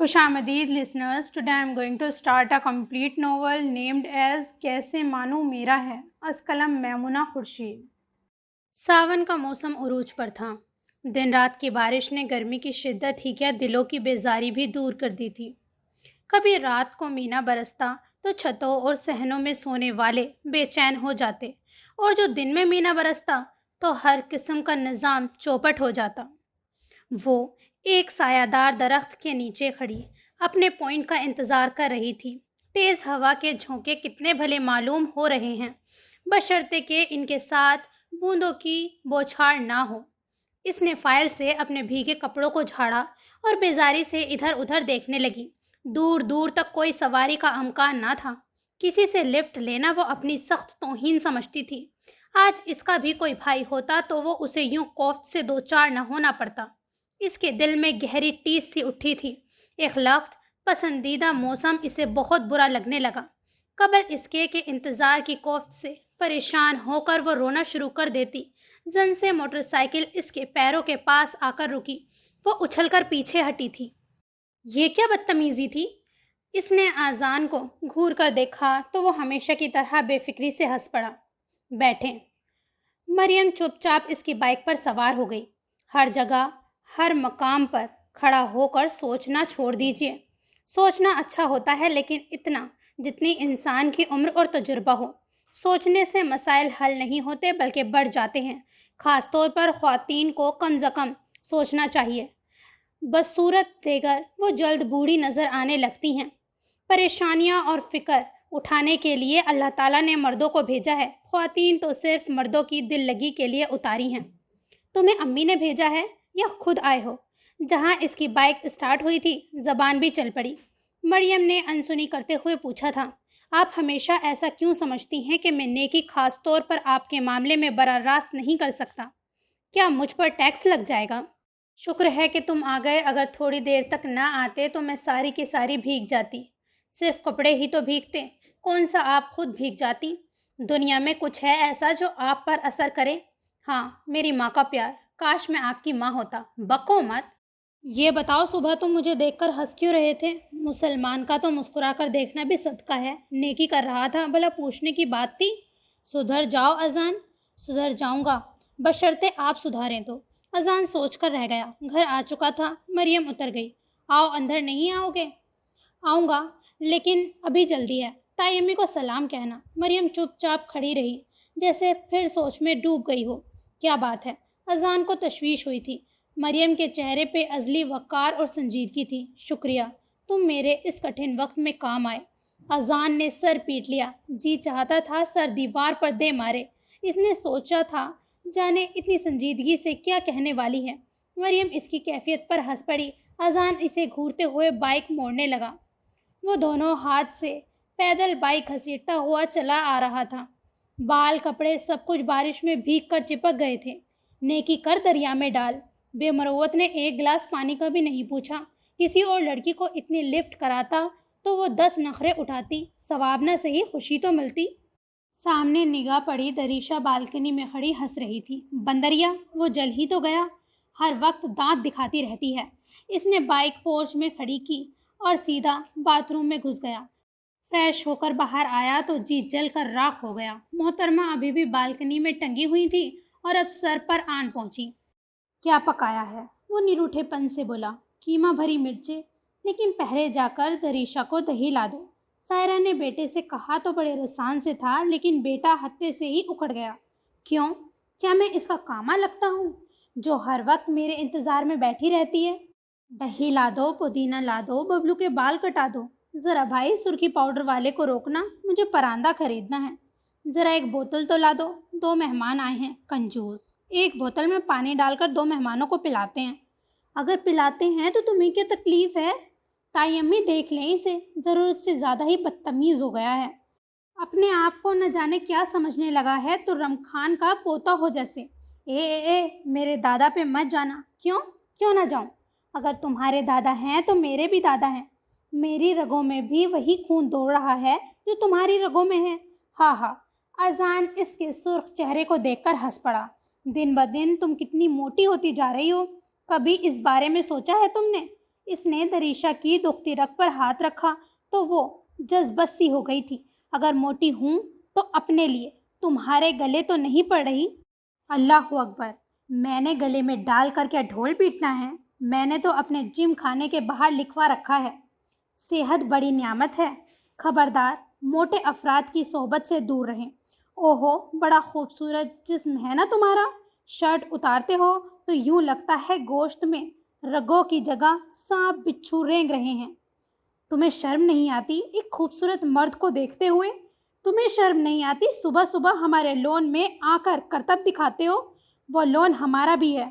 خوش آمدید listeners. Today I am going to start a complete novel named as کیسے مانوں میرا ہے از قلم میمونہ خورشید۔ ساون کا موسم عروج پر تھا۔ دن رات کی بارش نے گرمی کی شدت ہی کیا دلوں کی بیزاری بھی دور کر دی تھی۔ کبھی رات کو مینا برستا تو چھتوں اور صحنوں میں سونے والے بے چین ہو جاتے، اور جو دن میں مینا برستا تو ہر قسم کا نظام چوپٹ ہو جاتا۔ وہ ایک سایہ دار درخت کے نیچے کھڑی اپنے پوائنٹ کا انتظار کر رہی تھی۔ تیز ہوا کے جھونکے کتنے بھلے معلوم ہو رہے ہیں، بشرطے کہ ان کے ساتھ بوندوں کی بوچھاڑ نہ ہو۔ اس نے فائل سے اپنے بھیگے کپڑوں کو جھاڑا اور بیزاری سے ادھر ادھر دیکھنے لگی۔ دور دور تک کوئی سواری کا امکان نہ تھا۔ کسی سے لفٹ لینا وہ اپنی سخت توہین سمجھتی تھی۔ آج اس کا بھی کوئی بھائی ہوتا تو وہ اسے یوں کوفت سے دو چار نہ ہونا پڑتا۔ اس کے دل میں گہری ٹیس سی اٹھی تھی۔ ایک لخت پسندیدہ موسم اسے بہت برا لگنے لگا۔ قبل اس کے کہ انتظار کی کوفت سے پریشان ہو کر وہ رونا شروع کر دیتی، زن سے موٹر سائیکل اس کے پیروں کے پاس آ کر رکی۔ وہ اچھل کر پیچھے ہٹی تھی۔ یہ کیا بدتمیزی تھی؟ اس نے آذان کو گھور کر دیکھا تو وہ ہمیشہ کی طرح بے فکری سے ہنس پڑا۔ بیٹھیں۔ مریم چپ چاپ اس کی بائک پر سوار ہو گئی۔ ہر جگہ ہر مقام پر کھڑا ہو کر سوچنا چھوڑ دیجیے۔ سوچنا اچھا ہوتا ہے، لیکن اتنا جتنی انسان کی عمر اور تجربہ ہو۔ سوچنے سے مسائل حل نہیں ہوتے بلکہ بڑھ جاتے ہیں۔ خاص طور پر خواتین کو کم از کم سوچنا چاہیے۔ بصورت دیگر وہ جلد بوڑھی نظر آنے لگتی ہیں۔ پریشانیاں اور فکر اٹھانے کے لیے اللہ تعالیٰ نے مردوں کو بھیجا ہے، خواتین تو صرف مردوں کی دل لگی کے لیے اتاری ہیں۔ تمہیں امی نے بھیجا ہے یا خود آئے ہو؟ جہاں اس کی بائک اسٹارٹ ہوئی تھی زبان بھی چل پڑی۔ مریم نے انسنی کرتے ہوئے پوچھا تھا، آپ ہمیشہ ایسا کیوں سمجھتی ہیں کہ میں نیکی خاص طور پر آپ کے معاملے میں براہ راست نہیں کر سکتا؟ کیا مجھ پر ٹیکس لگ جائے گا؟ شکر ہے کہ تم آ گئے، اگر تھوڑی دیر تک نہ آتے تو میں ساری کی ساری بھیگ جاتی۔ صرف کپڑے ہی تو بھیگتے، کون سا آپ خود بھیگ جاتی؟ دنیا میں کچھ ہے ایسا جو آپ پر اثر کرے؟ ہاں، میری ماں کا پیار، کاش میں آپ کی ماں ہوتا۔ بکو مت۔ یہ بتاؤ، صبح تم مجھے دیکھ کر ہنس کیوں رہے تھے؟ مسلمان کا تو مسکرا کر دیکھنا بھی صدقہ ہے، نیکی کر رہا تھا، بھلا پوچھنے کی بات تھی؟ سدھر جاؤ اذان۔ سدھر جاؤں گا بشرطے آپ سدھاریں تو۔ اذان سوچ کر رہ گیا۔ گھر آ چکا تھا۔ مریم اتر گئی۔ آؤ، اندر نہیں آؤ گے؟ آؤں گا، لیکن ابھی جلدی ہے۔ تائی امی کو سلام کہنا۔ مریم چپ چاپ کھڑی رہی، جیسے پھر سوچ میں ڈوب گئی ہو۔ کیا بات ہے؟ اذان کو تشویش ہوئی تھی۔ مریم کے چہرے پہ ازلی وقار اور سنجیدگی تھی۔ شکریہ، تم میرے اس کٹھن وقت میں کام آئے۔ اذان نے سر پیٹ لیا۔ جی چاہتا تھا سر دیوار پر دے مارے۔ اس نے سوچا تھا جانے اتنی سنجیدگی سے کیا کہنے والی ہے۔ مریم اس کی کیفیت پر ہنس پڑی۔ اذان اسے گھورتے ہوئے بائک موڑنے لگا۔ وہ دونوں ہاتھ سے پیدل بائک گھسیٹتا ہوا چلا آ رہا تھا۔ بال، کپڑے، سب کچھ بارش میں بھیگ کر چپک گئے تھے۔ نیکی کر دریا میں ڈال۔ بے مروت نے ایک گلاس پانی کا بھی نہیں پوچھا۔ کسی اور لڑکی کو اتنی لفٹ کراتا تو وہ 10 نخرے اٹھاتی، ثواب نہ صحیح خوشی تو ملتی۔ سامنے نگاہ پڑی، دریشا بالکنی میں کھڑی ہنس رہی تھی۔ بندریا، وہ جل ہی تو گیا، ہر وقت دانت دکھاتی رہتی ہے۔ اس نے بائک پورچ میں کھڑی کی اور سیدھا باتھ روم میں گھس گیا۔ فریش ہو کر باہر آیا تو جی جل کر راکھ ہو گیا۔ محترمہ ابھی بھی بالکنی میں ٹنگی ہوئی تھی اور اب سر پر آن پہنچی۔ کیا پکایا ہے؟ وہ نروٹھے پن سے بولا۔ قیمہ بھری مرچیں، لیکن پہلے جا کر دریشا کو دہی لا دو۔ سائرہ نے بیٹے سے کہا تو بڑے رسان سے تھا، لیکن بیٹا ہتے سے ہی اکھڑ گیا۔ کیوں؟ کیا میں اس کا کاما لگتا ہوں جو ہر وقت میرے انتظار میں بیٹھی رہتی ہے؟ دہی لا دو، پودینہ لا دو، ببلو کے بال کٹا دو۔ ذرا بھائی سرخی پاؤڈر والے کو روکنا، مجھے پراندہ خریدنا ہے۔ ذرا ایک بوتل تو لا دو، 2 مہمان آئے ہیں، کنجوس۔ ایک بوتل میں پانی ڈال کر 2 مہمانوں کو پلاتے ہیں۔ اگر پلاتے ہیں تو تمہیں کیا تکلیف ہے؟ تائی امی دیکھ لیں اسے، ضرورت سے زیادہ ہی بدتمیز ہو گیا ہے۔ اپنے آپ کو نہ جانے کیا سمجھنے لگا ہے، تو رمخان کا پوتا ہو جیسے۔ اے میرے دادا پہ مت جانا۔ کیوں نہ جاؤں؟ اگر تمہارے دادا ہیں تو میرے بھی دادا ہیں۔ میری رگوں میں بھی وہی خون دوڑ رہا ہے جو تمہاری رگوں میں ہے۔ ہاں۔ اذان اس کے سرخ چہرے کو دیکھ کر ہنس پڑا۔ دن بدن تم کتنی موٹی ہوتی جا رہی ہو، کبھی اس بارے میں سوچا ہے تم نے؟ اس نے دریشہ کی دختی رگ پر ہاتھ رکھا تو وہ جذبت سی ہو گئی تھی۔ اگر موٹی ہوں تو اپنے لیے، تمہارے گلے تو نہیں پڑ رہی؟ اللہ اکبر، میں نے گلے میں ڈال کر کیا ڈھول پیٹنا ہے؟ میں نے تو اپنے جم خانے کے باہر لکھوا رکھا ہے، صحت بڑی نعمت ہے، خبردار موٹے افراد کی صحبت سے دور رہیں۔ اوہو، بڑا خوبصورت جسم ہے نا تمہارا، شرٹ اتارتے ہو تو یوں لگتا ہے گوشت میں رگوں کی جگہ سانپ بچھو رینگ رہے ہیں۔ تمہیں شرم نہیں آتی ایک خوبصورت مرد کو دیکھتے ہوئے؟ تمہیں شرم نہیں آتی صبح صبح ہمارے لون میں آ کر کرتب دکھاتے ہو؟ وہ لون ہمارا بھی ہے،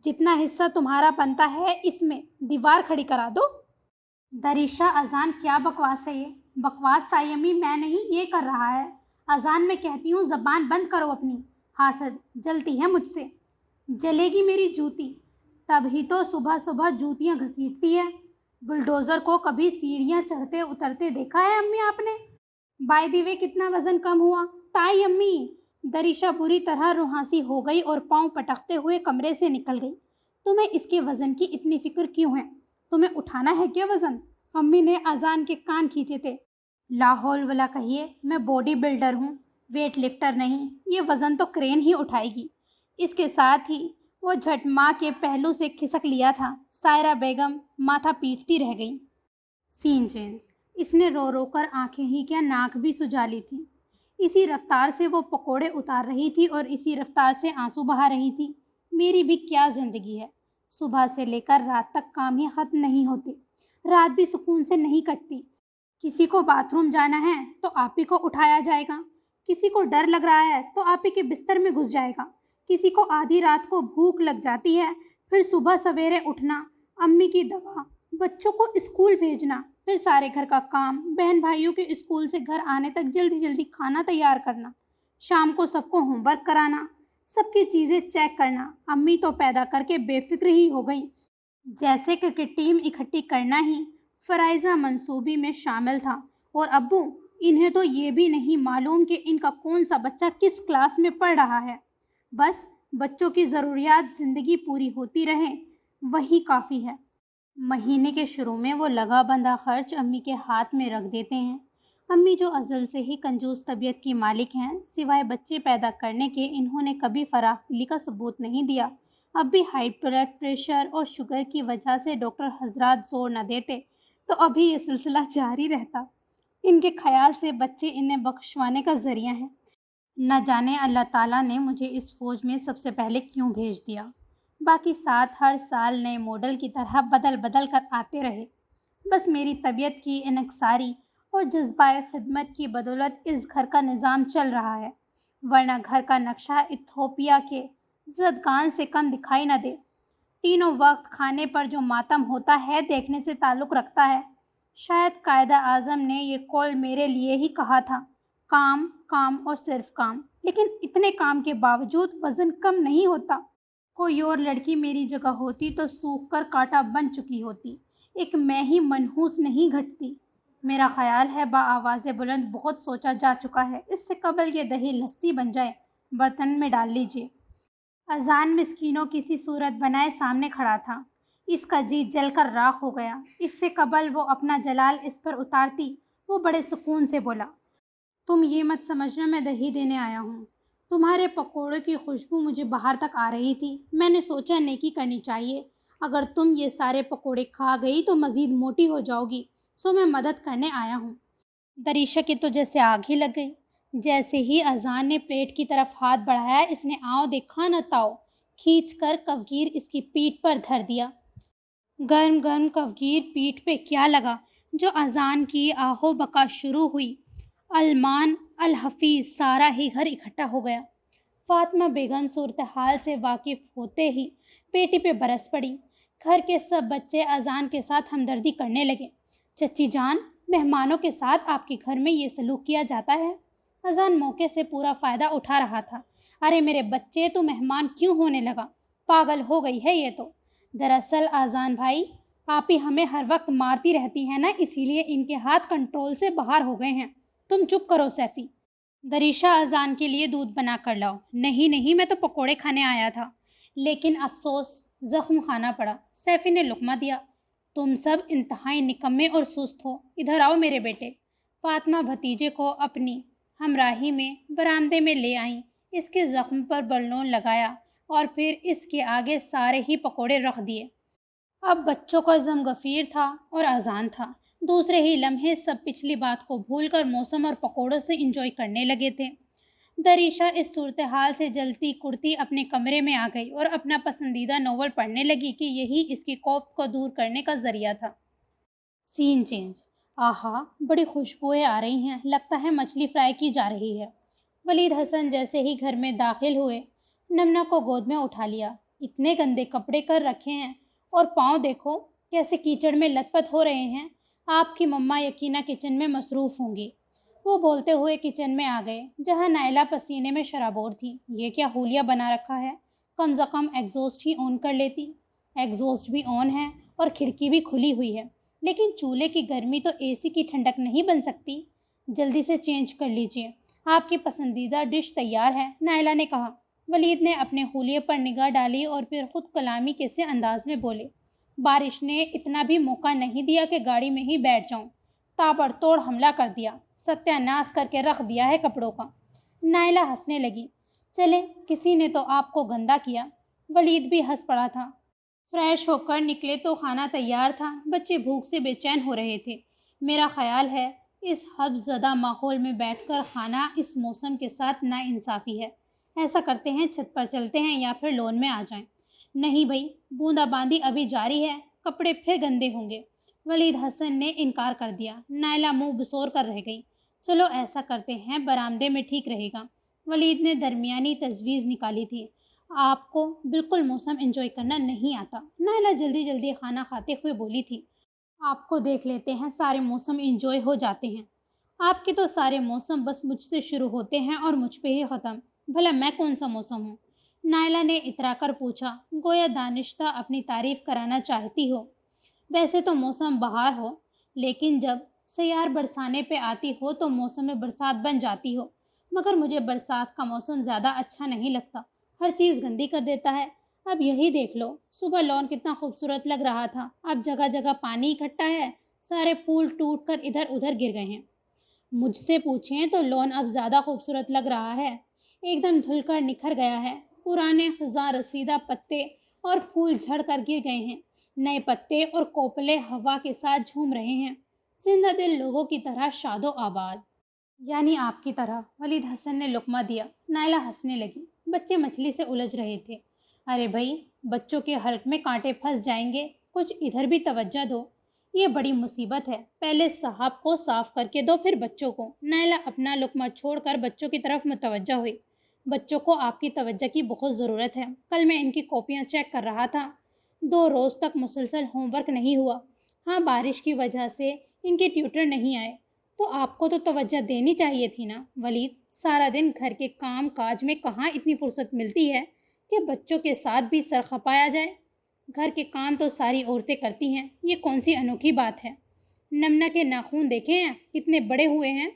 جتنا حصہ تمہارا بنتا ہے اس میں دیوار کھڑی کرا دو۔ دریشہ، اذان کیا بکواس ہے یہ؟ بکواس تائی امی میں نہیں، یہ کر رہا ہے۔ اذان میں کہتی ہوں زبان بند کرو اپنی، حاسد جلتی ہے مجھ سے۔ جلے گی میری جوتی، تب ہی تو صبح صبح جوتیاں گھسیٹتی ہے۔ بلڈوزر کو کبھی سیڑھیاں چڑھتے اترتے دیکھا ہے امی آپ نے؟ بائی دی وے کتنا وزن کم ہوا؟ تائی امی! دریشہ بری طرح روحانسی ہو گئی اور پاؤں پٹکتے ہوئے کمرے سے نکل گئی۔ تمہیں اس کے وزن کی اتنی فکر کیوں ہے؟ تمہیں اٹھانا ہے کیا وزن؟ امی نے اذان کے کان کھینچے تھے۔ لا حول ولا کہیے، میں باڈی بلڈر ہوں، ویٹ لفٹر نہیں، یہ وزن تو کرین ہی اٹھائے گی۔ اس کے ساتھ ہی وہ جھٹ ماں کے پہلو سے کھسک لیا تھا۔ سائرہ بیگم ماتھا پیٹتی رہ گئی۔ سین چینج۔ اس نے رو رو کر آنکھیں ہی کیا ناک بھی سجا لی تھی۔ اسی رفتار سے وہ پکوڑے اتار رہی تھی اور اسی رفتار سے آنسو بہا رہی تھی۔ میری بھی کیا زندگی ہے، صبح سے لے کر رات تک کام ہی ختم نہیں ہوتے، رات بھی سکون سے نہیں کٹتی۔ کسی کو باتھ روم جانا ہے تو آپ ہی کو اٹھایا جائے گا، کسی کو ڈر لگ رہا ہے تو آپ ہی کے بستر میں گھس جائے گا، کسی کو آدھی رات کو بھوک لگ جاتی ہے، پھر صبح سویرے اٹھنا، امی کی دوا، بچوں کو اسکول بھیجنا، پھر سارے گھر کا کام، بہن بھائیوں کے اسکول سے گھر آنے تک جلدی جلدی کھانا تیار کرنا، شام کو سب کو ہوم ورک کرانا، سب کی چیزیں چیک کرنا۔ امی تو پیدا کر کے بے فکر ہی ہو گئی، جیسے کرکٹ ٹیم اکٹھی کرنا ہی فرائضہ منصوبی میں شامل تھا۔ اور ابو، انہیں تو یہ بھی نہیں معلوم کہ ان کا کون سا بچہ کس کلاس میں پڑھ رہا ہے۔ بس بچوں کی ضروریات زندگی پوری ہوتی رہے، وہی کافی ہے۔ مہینے کے شروع میں وہ لگا بندھا خرچ امی کے ہاتھ میں رکھ دیتے ہیں۔ امی جو ازل سے ہی کنجوس طبیعت کی مالک ہیں، سوائے بچے پیدا کرنے کے انہوں نے کبھی فراخ دلی کا ثبوت نہیں دیا۔ اب بھی ہائی بلڈ پریشر اور شوگر کی وجہ سے ڈاکٹر حضرات زور نہ دیتے تو ابھی یہ سلسلہ جاری رہتا۔ ان کے خیال سے بچے انہیں بخشوانے کا ذریعہ ہیں۔ نہ جانے اللہ تعالیٰ نے مجھے اس فوج میں سب سے پہلے کیوں بھیج دیا۔ باقی ساتھ ہر سال نئے ماڈل کی طرح بدل بدل کر آتے رہے۔ بس میری طبیعت کی انکساری اور جذبہ خدمت کی بدولت اس گھر کا نظام چل رہا ہے، ورنہ گھر کا نقشہ ایتھوپیا کے زدگان سے کم دکھائی نہ دے۔ تینوں وقت کھانے پر جو ماتم ہوتا ہے دیکھنے سے تعلق رکھتا ہے۔ شاید قائد اعظم نے یہ قول میرے لیے ہی کہا تھا، کام کام اور صرف کام، لیکن اتنے کام کے باوجود وزن کم نہیں ہوتا۔ کوئی اور لڑکی میری جگہ ہوتی تو سوکھ کر کانٹا بن چکی ہوتی، ایک میں ہی منحوس نہیں گھٹتی۔ میرا خیال ہے بآواز بلند بہت سوچا جا چکا ہے، اس سے قبل یہ دہی لسی بن جائے برتن میں ڈال لیجیے۔ اذان مسکینوں کسی صورت بنائے سامنے کھڑا تھا، اس کا جی جل کر راکھ ہو گیا۔ اس سے قبل وہ اپنا جلال اس پر اتارتی وہ بڑے سکون سے بولا، تم یہ مت سمجھنا میں دہی دینے آیا ہوں، تمہارے پکوڑوں کی خوشبو مجھے باہر تک آ رہی تھی، میں نے سوچا نیکی کرنی چاہیے، اگر تم یہ سارے پکوڑے کھا گئی تو مزید موٹی ہو جاؤ گی، سو میں مدد کرنے آیا ہوں۔ دریشہ کی تو جیسے آگ ہی لگ گئی۔ جیسے ہی اذان نے پلیٹ کی طرف ہاتھ بڑھایا، اس نے آؤ دیکھا نہ تاؤ کھینچ کر کفگیر اس کی پیٹھ پر دھر دیا۔ گرم گرم کفگیر پیٹھ پہ کیا لگا، جو اذان کی آہو بکا شروع ہوئی، المان الحفیظ سارا ہی گھر اکٹھا ہو گیا۔ فاطمہ بیگم صورتحال سے واقف ہوتے ہی بیٹی پہ برس پڑی۔ گھر کے سب بچے اذان کے ساتھ ہمدردی کرنے لگے۔ چچی جان، مہمانوں کے ساتھ آپ کے گھر میں یہ سلوک کیا جاتا ہے؟ اذان موقع سے پورا فائدہ اٹھا رہا تھا۔ ارے میرے بچے، تو مہمان کیوں ہونے لگا؟ پاگل ہو گئی ہے یہ تو۔ دراصل اذان بھائی، آپ ہی ہمیں ہر وقت مارتی رہتی ہیں نا، اسی لیے ان کے ہاتھ کنٹرول سے باہر ہو گئے ہیں۔ تم چپ کرو سیفی۔ دریشہ، اذان کے لیے دودھ بنا کر لاؤ۔ نہیں، میں تو پکوڑے کھانے آیا تھا۔ لیکن افسوس، زخم کھانا پڑا۔ سیفی نے لقمہ دیا۔ تم سب انتہائی نکمے اور سست ہو، ادھر آؤ میرے بیٹے۔ فاطمہ بھتیجے کو اپنی ہمراہی میں برآمدے میں لے آئیں، اس کے زخم پر بلون لگایا اور پھر اس کے آگے سارے ہی پکوڑے رکھ دیے۔ اب بچوں کا زم غفیر تھا اور اذان تھا۔ دوسرے ہی لمحے سب پچھلی بات کو بھول کر موسم اور پکوڑوں سے انجوائے کرنے لگے تھے۔ دریشہ اس صورتحال سے جلتی کڑتی اپنے کمرے میں آ گئی اور اپنا پسندیدہ ناول پڑھنے لگی کہ یہی اس کی کوفت کو دور کرنے کا ذریعہ تھا۔ سین چینج۔ آہا، بڑی خوشبوئیں آ رہی ہیں، لگتا ہے مچھلی فرائی کی جا رہی ہے۔ ولید حسن جیسے ہی گھر میں داخل ہوئے، نمنہ کو گود میں اٹھا لیا۔ اتنے گندے کپڑے کر رکھے ہیں اور پاؤں دیکھو کیسے کیچڑ میں لت پت ہو رہے ہیں۔ آپ کی مما یقیناً کچن میں مصروف ہوں گی۔ وہ بولتے ہوئے کچن میں آ گئے جہاں نائلہ پسینے میں شرابور تھی۔ یہ کیا ہولیا بنا رکھا ہے، کم از کم ایگزاسٹ ہی آن کر لیتی۔ ایگزاسٹ بھی آن ہے اور کھڑکی بھی کھلی ہوئی ہے، لیکن چولہے کی گرمی تو اے سی کی ٹھنڈک نہیں بن سکتی۔ جلدی سے چینج کر لیجئے، آپ کی پسندیدہ ڈش تیار ہے، نائلہ نے کہا۔ ولید نے اپنے حولیے پر نگاہ ڈالی اور پھر خود کلامی کے سے انداز میں بولے، بارش نے اتنا بھی موقع نہیں دیا کہ گاڑی میں ہی بیٹھ جاؤں، تابڑ توڑ حملہ کر دیا، ستیہ ناش کر کے رکھ دیا ہے کپڑوں کا۔ نائلہ ہنسنے لگی۔ چلے، کسی نے تو آپ کو گندا کیا۔ ولید بھی ہنس پڑا تھا۔ فریش ہو کر نکلے تو کھانا تیار تھا۔ بچے بھوک سے بے چین ہو رہے تھے۔ میرا خیال ہے اس حبس زدہ ماحول میں بیٹھ کر کھانا اس موسم کے ساتھ ناانصافی ہے۔ ایسا کرتے ہیں چھت پر چلتے ہیں یا پھر لون میں آ جائیں۔ نہیں بھائی، بوندا باندی ابھی جاری ہے، کپڑے پھر گندے ہوں گے۔ ولید حسن نے انکار کر دیا۔ نائلہ منہ بسور کر رہ گئی۔ چلو ایسا کرتے ہیں، برآمدے میں ٹھیک رہے گا۔ ولید نے درمیانی تجویز نکالی تھی۔ آپ کو بالکل موسم انجوائے کرنا نہیں آتا۔ نائلہ جلدی جلدی کھانا کھاتے ہوئے بولی تھی۔ آپ کو دیکھ لیتے ہیں، سارے موسم انجوائے ہو جاتے ہیں۔ آپ کے تو سارے موسم بس مجھ سے شروع ہوتے ہیں اور مجھ پہ ہی ختم۔ بھلا میں کون سا موسم ہوں؟ نائلہ نے اترا کر پوچھا، گویا دانشتہ اپنی تعریف کرانا چاہتی ہو۔ ویسے تو موسم بہار ہو، لیکن جب سیار برسانے پہ آتی ہو تو موسم برسات بن جاتی ہو۔ مگر مجھے برسات کا موسم زیادہ اچھا نہیں لگتا، ہر چیز گندی کر دیتا ہے۔ اب یہی دیکھ لو، صبح لون کتنا خوبصورت لگ رہا تھا، اب جگہ جگہ پانی اکٹھا ہے، سارے پھول ٹوٹ کر ادھر ادھر گر گئے ہیں۔ مجھ سے پوچھیں تو لون اب زیادہ خوبصورت لگ رہا ہے، ایک دم دھل کر نکھر گیا ہے۔ پرانے خزاں رسیدہ پتے اور پھول جھڑ کر گر گئے ہیں، نئے پتے اور کوپلے ہوا کے ساتھ جھوم رہے ہیں، زندہ دل لوگوں کی طرح شاد و آباد۔ یعنی آپ کی طرح۔ ولید حسن نے لقمہ دیا۔ نائلہ ہنسنے لگی۔ بچے مچھلی سے الجھ رہے تھے۔ ارے بھائی، بچوں کے حلق میں کانٹے پھنس جائیں گے، کچھ ادھر بھی توجہ دو، یہ بڑی مصیبت ہے۔ پہلے صاحب کو صاف کر کے دو، پھر بچوں کو۔ نائلہ اپنا لقمہ چھوڑ کر بچوں کی طرف متوجہ ہوئی۔ بچوں کو آپ کی توجہ کی بہت ضرورت ہے۔ کل میں ان کی کاپیاں چیک کر رہا تھا، 2 روز تک مسلسل ہوم ورک نہیں ہوا۔ ہاں، بارش کی وجہ سے ان کے ٹیوٹر نہیں آئے، تو آپ کو تو توجہ دینی چاہیے تھی نا۔ ولید، سارا دن گھر کے کام کاج میں کہاں اتنی فرصت ملتی ہے کہ بچوں کے ساتھ بھی سر کھپایا جائے؟ گھر کے کام تو ساری عورتیں کرتی ہیں، یہ کون سی انوکھی بات ہے؟ نمنہ کے ناخون دیکھے ہیں کتنے بڑے ہوئے ہیں؟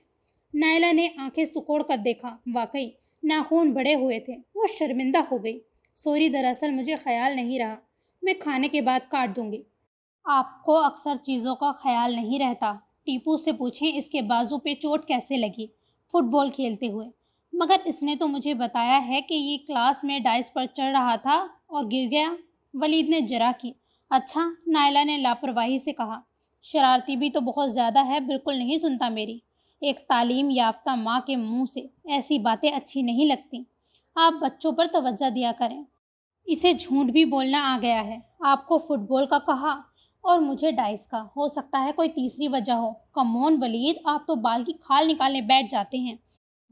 نائلہ نے آنکھیں سکوڑ کر دیکھا۔ واقعی ناخون بڑے ہوئے تھے۔ وہ شرمندہ ہو گئی۔ سوری، دراصل مجھے خیال نہیں رہا، میں کھانے کے بعد کاٹ دوں گی۔ آپ کو اکثر چیزوں کا خیال نہیں رہتا۔ ٹیپو سے پوچھیں اس کے بازو پہ چوٹ کیسے لگی فٹ بال کھیلتے ہوئے، مگر اس نے تو مجھے بتایا ہے کہ یہ کلاس میں ڈائس پر چڑھ رہا تھا اور گر گیا۔ ولید نے جرا کی۔ اچھا، نائلہ نے لاپرواہی سے کہا۔ شرارتی بھی تو بہت زیادہ ہے، بالکل نہیں سنتا میری۔ ایک تعلیم یافتہ ماں کے منہ سے ایسی باتیں اچھی نہیں لگتی۔ آپ بچوں پر توجہ دیا کریں۔ اسے جھوٹ بھی بولنا آ گیا ہے۔ آپ کو فٹ بال کا کہا اور مجھے ڈائس کا، ہو سکتا ہے کوئی تیسری وجہ ہو۔ کمون ولید، آپ تو بال کی کھال نکالنے بیٹھ جاتے ہیں۔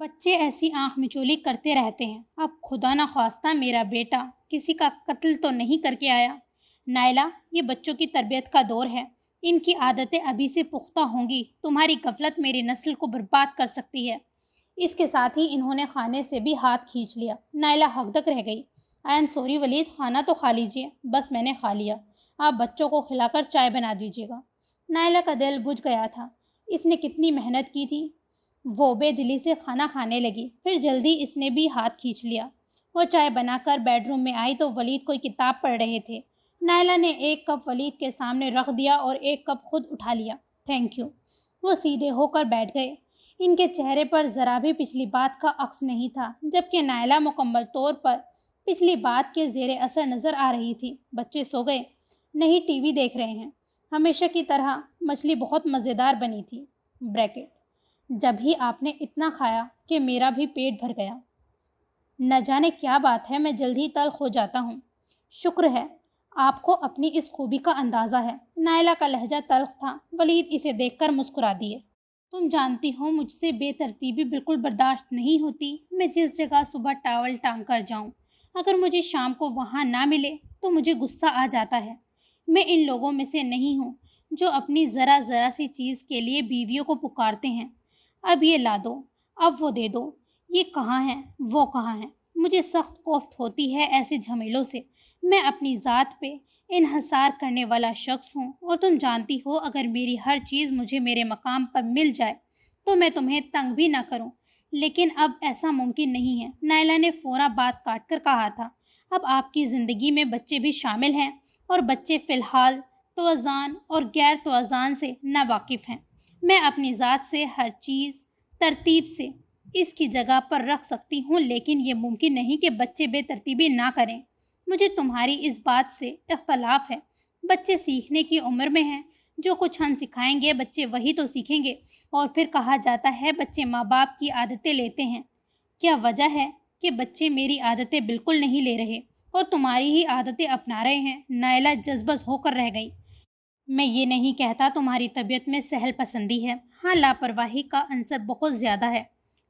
بچے ایسی آنکھ مچولی کرتے رہتے ہیں۔ اب خدا نہ خواستہ میرا بیٹا کسی کا قتل تو نہیں کر کے آیا؟ نائلہ، یہ بچوں کی تربیت کا دور ہے، ان کی عادتیں ابھی سے پختہ ہوں گی۔ تمہاری غفلت میری نسل کو برباد کر سکتی ہے۔ اس کے ساتھ ہی انہوں نے کھانے سے بھی ہاتھ کھینچ لیا۔ نائلہ ہکدک رہ گئی۔ آئی ایم سوری ولید، کھانا تو کھا لیجیے۔ بس میں نے کھا لیا، آپ بچوں کو کھلا کر چائے بنا دیجیے گا۔ نائلہ کا دل بجھ گیا تھا، اس نے کتنی محنت کی تھی۔ وہ بے دلی سے کھانا کھانے لگی، پھر جلدی اس نے بھی ہاتھ کھینچ لیا۔ وہ چائے بنا کر بیڈ روم میں آئی تو ولید کوئی کتاب پڑھ رہے تھے۔ نائلہ نے ایک کپ ولید کے سامنے رکھ دیا اور ایک کپ خود اٹھا لیا۔ Thank you. وہ سیدھے ہو کر بیٹھ گئے۔ ان کے چہرے پر ذرا بھی پچھلی بات کا عکس نہیں تھا، جبکہ نائلہ مکمل طور پر پچھلی بات کے زیر اثر نظر آ رہی تھی۔ بچے سو گئے؟ نہیں، ٹی وی دیکھ رہے ہیں۔ ہمیشہ کی طرح مچھلی بہت مزیدار بنی تھی۔ بریکٹ، جب ہی آپ نے اتنا کھایا کہ میرا بھی پیٹ بھر گیا۔ نہ جانے کیا بات ہے، میں جلد ہی تلخ ہو جاتا ہوں۔ شکر ہے آپ کو اپنی اس خوبی کا اندازہ ہے۔ نائلہ کا لہجہ تلخ تھا۔ ولید اسے دیکھ کر مسکرا دیے۔ تم جانتی ہو مجھ سے بے ترتیبی بالکل برداشت نہیں ہوتی۔ میں جس جگہ صبح ٹاول ٹانگ کر جاؤں، اگر مجھے شام کو وہاں نہ ملے تو مجھے غصہ آ جاتا ہے۔ میں ان لوگوں میں سے نہیں ہوں جو اپنی ذرا سی چیز کے لیے بیویوں کو پکارتے ہیں، اب یہ لا دو، اب وہ دے دو، یہ کہاں ہے، وہ کہاں ہے۔ مجھے سخت کوفت ہوتی ہے ایسے جھمیلوں سے۔ میں اپنی ذات پہ انحصار کرنے والا شخص ہوں، اور تم جانتی ہو اگر میری ہر چیز مجھے میرے مقام پر مل جائے تو میں تمہیں تنگ بھی نہ کروں، لیکن اب ایسا ممکن نہیں ہے۔ نائلہ نے فوراً بات کاٹ کر کہا تھا، اب آپ کی زندگی میں بچے بھی شامل ہیں، اور بچے فی الحال توازن اور غیر توازن سے ناواقف ہیں۔ میں اپنی ذات سے ہر چیز ترتیب سے اس کی جگہ پر رکھ سکتی ہوں، لیکن یہ ممکن نہیں کہ بچے بے ترتیبی نہ کریں۔ مجھے تمہاری اس بات سے اختلاف ہے۔ بچے سیکھنے کی عمر میں ہیں، جو کچھ ہم سکھائیں گے بچے وہی تو سیکھیں گے، اور پھر کہا جاتا ہے بچے ماں باپ کی عادتیں لیتے ہیں۔ کیا وجہ ہے کہ بچے میری عادتیں بالکل نہیں لے رہے اور تمہاری ہی عادتیں اپنا رہے ہیں؟ نائلہ جذبز ہو کر رہ گئی۔ میں یہ نہیں کہتا تمہاری طبیعت میں سہل پسندی ہے، ہاں لاپرواہی کا عنصر بہت زیادہ ہے۔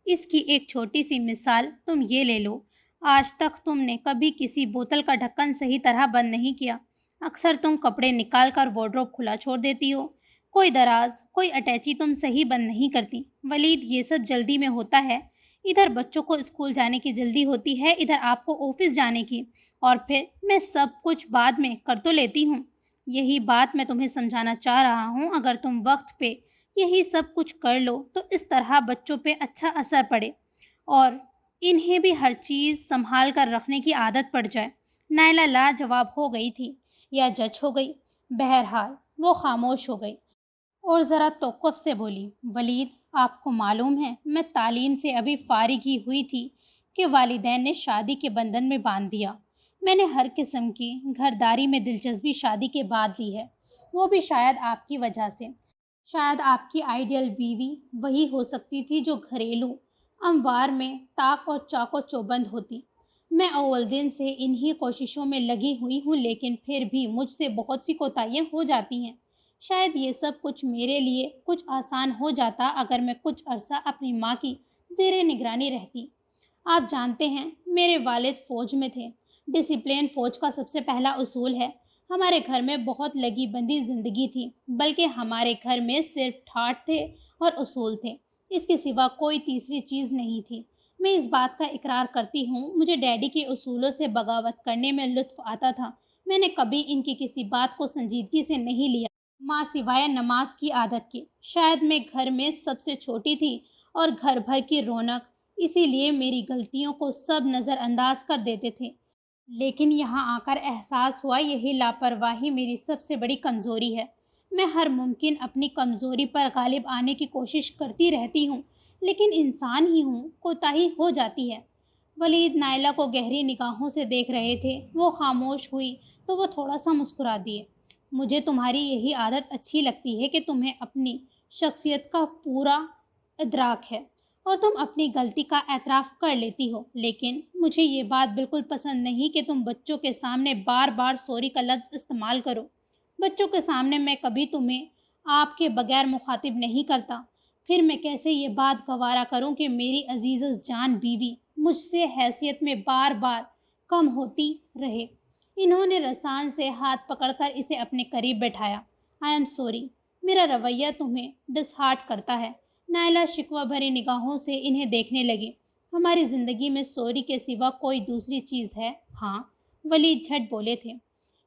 اس کی ایک چھوٹی سی مثال تم یہ لے لو، آج تک تم نے کبھی کسی بوتل کا ڈھکن صحیح طرح بند نہیں کیا۔ اکثر تم کپڑے نکال کر وارڈروب کھلا چھوڑ دیتی ہو، کوئی دراز، کوئی اٹیچی تم صحیح بند نہیں کرتی۔ ولید، یہ سب جلدی میں ہوتا ہے، ادھر بچوں کو اسکول جانے کی جلدی ہوتی ہے، ادھر آپ کو آفس جانے کی، اور پھر میں سب کچھ بعد میں کر تو لیتی ہوں۔ یہی بات میں تمہیں سمجھانا چاہ رہا ہوں، اگر تم وقت پہ یہی سب کچھ کر لو تو اس طرح بچوں پہ اچھا اثر پڑے اور انہیں بھی ہر چیز سنبھال کر رکھنے کی عادت پڑ جائے۔ نائلہ لاجواب ہو گئی تھی، یا جج ہو گئی۔ بہرحال وہ خاموش ہو گئی اور ذرا توقف سے بولی، ولید، آپ کو معلوم ہے میں تعلیم سے ابھی فارغ ہی ہوئی تھی کہ والدین نے شادی کے بندھن میں باندھ دیا۔ میں نے ہر قسم کی گھرداری میں دلچسپی شادی کے بعد لی ہے، وہ بھی شاید آپ کی وجہ سے۔ شاید آپ کی آئیڈیل بیوی وہی ہو سکتی تھی جو گھریلو اموار میں تاک اور چاق و چوبند ہوتی۔ میں اول دن سے انہی کوششوں میں لگی ہوئی ہوں، لیکن پھر بھی مجھ سے بہت سی کوتاہیاں ہو جاتی ہیں۔ شاید یہ سب کچھ میرے لیے کچھ آسان ہو جاتا اگر میں کچھ عرصہ اپنی ماں کی زیر نگرانی رہتی۔ آپ جانتے ہیں میرے والد فوج میں تھے۔ ڈسپلن فوج کا سب سے پہلا اصول ہے۔ ہمارے گھر میں بہت لگی بندی زندگی تھی، بلکہ ہمارے گھر میں صرف ٹھاٹ تھے اور اصول تھے، اس کے سوا کوئی تیسری چیز نہیں تھی۔ میں اس بات کا اقرار کرتی ہوں، مجھے ڈیڈی کے اصولوں سے بغاوت کرنے میں لطف آتا تھا۔ میں نے کبھی ان کی کسی بات کو سنجیدگی سے نہیں لیا، ماں سوائے نماز کی عادت کے۔ شاید میں گھر میں سب سے چھوٹی تھی اور گھر بھر کی رونق، اسی لیے میری غلطیوں کو سب نظر انداز کر دیتے تھے، لیکن یہاں آ کر احساس ہوا یہی لاپرواہی میری سب سے بڑی کمزوری ہے۔ میں ہر ممکن اپنی کمزوری پر غالب آنے کی کوشش کرتی رہتی ہوں، لیکن انسان ہی ہوں، کوتاہی ہو جاتی ہے۔ ولید نائلہ کو گہری نگاہوں سے دیکھ رہے تھے۔ وہ خاموش ہوئی تو وہ تھوڑا سا مسکرا دیے۔ مجھے تمہاری یہی عادت اچھی لگتی ہے کہ تمہیں اپنی شخصیت کا پورا ادراک ہے اور تم اپنی غلطی کا اعتراف کر لیتی ہو، لیکن مجھے یہ بات بالکل پسند نہیں کہ تم بچوں کے سامنے بار بار سوری کا لفظ استعمال کرو۔ بچوں کے سامنے میں کبھی تمہیں آپ کے بغیر مخاطب نہیں کرتا، پھر میں کیسے یہ بات گوارا کروں کہ میری عزیز جان بیوی مجھ سے حیثیت میں بار بار کم ہوتی رہے۔ انہوں نے رسان سے ہاتھ پکڑ کر اسے اپنے قریب بٹھایا۔ آئی ایم سوری، میرا رویہ تمہیں ڈس ہارٹ کرتا ہے۔ نائلہ شکوہ بھری نگاہوں سے انہیں دیکھنے لگی۔ ہماری زندگی میں سوری کے سوا کوئی دوسری چیز ہے؟ ہاں، ولید جھٹ بولے تھے۔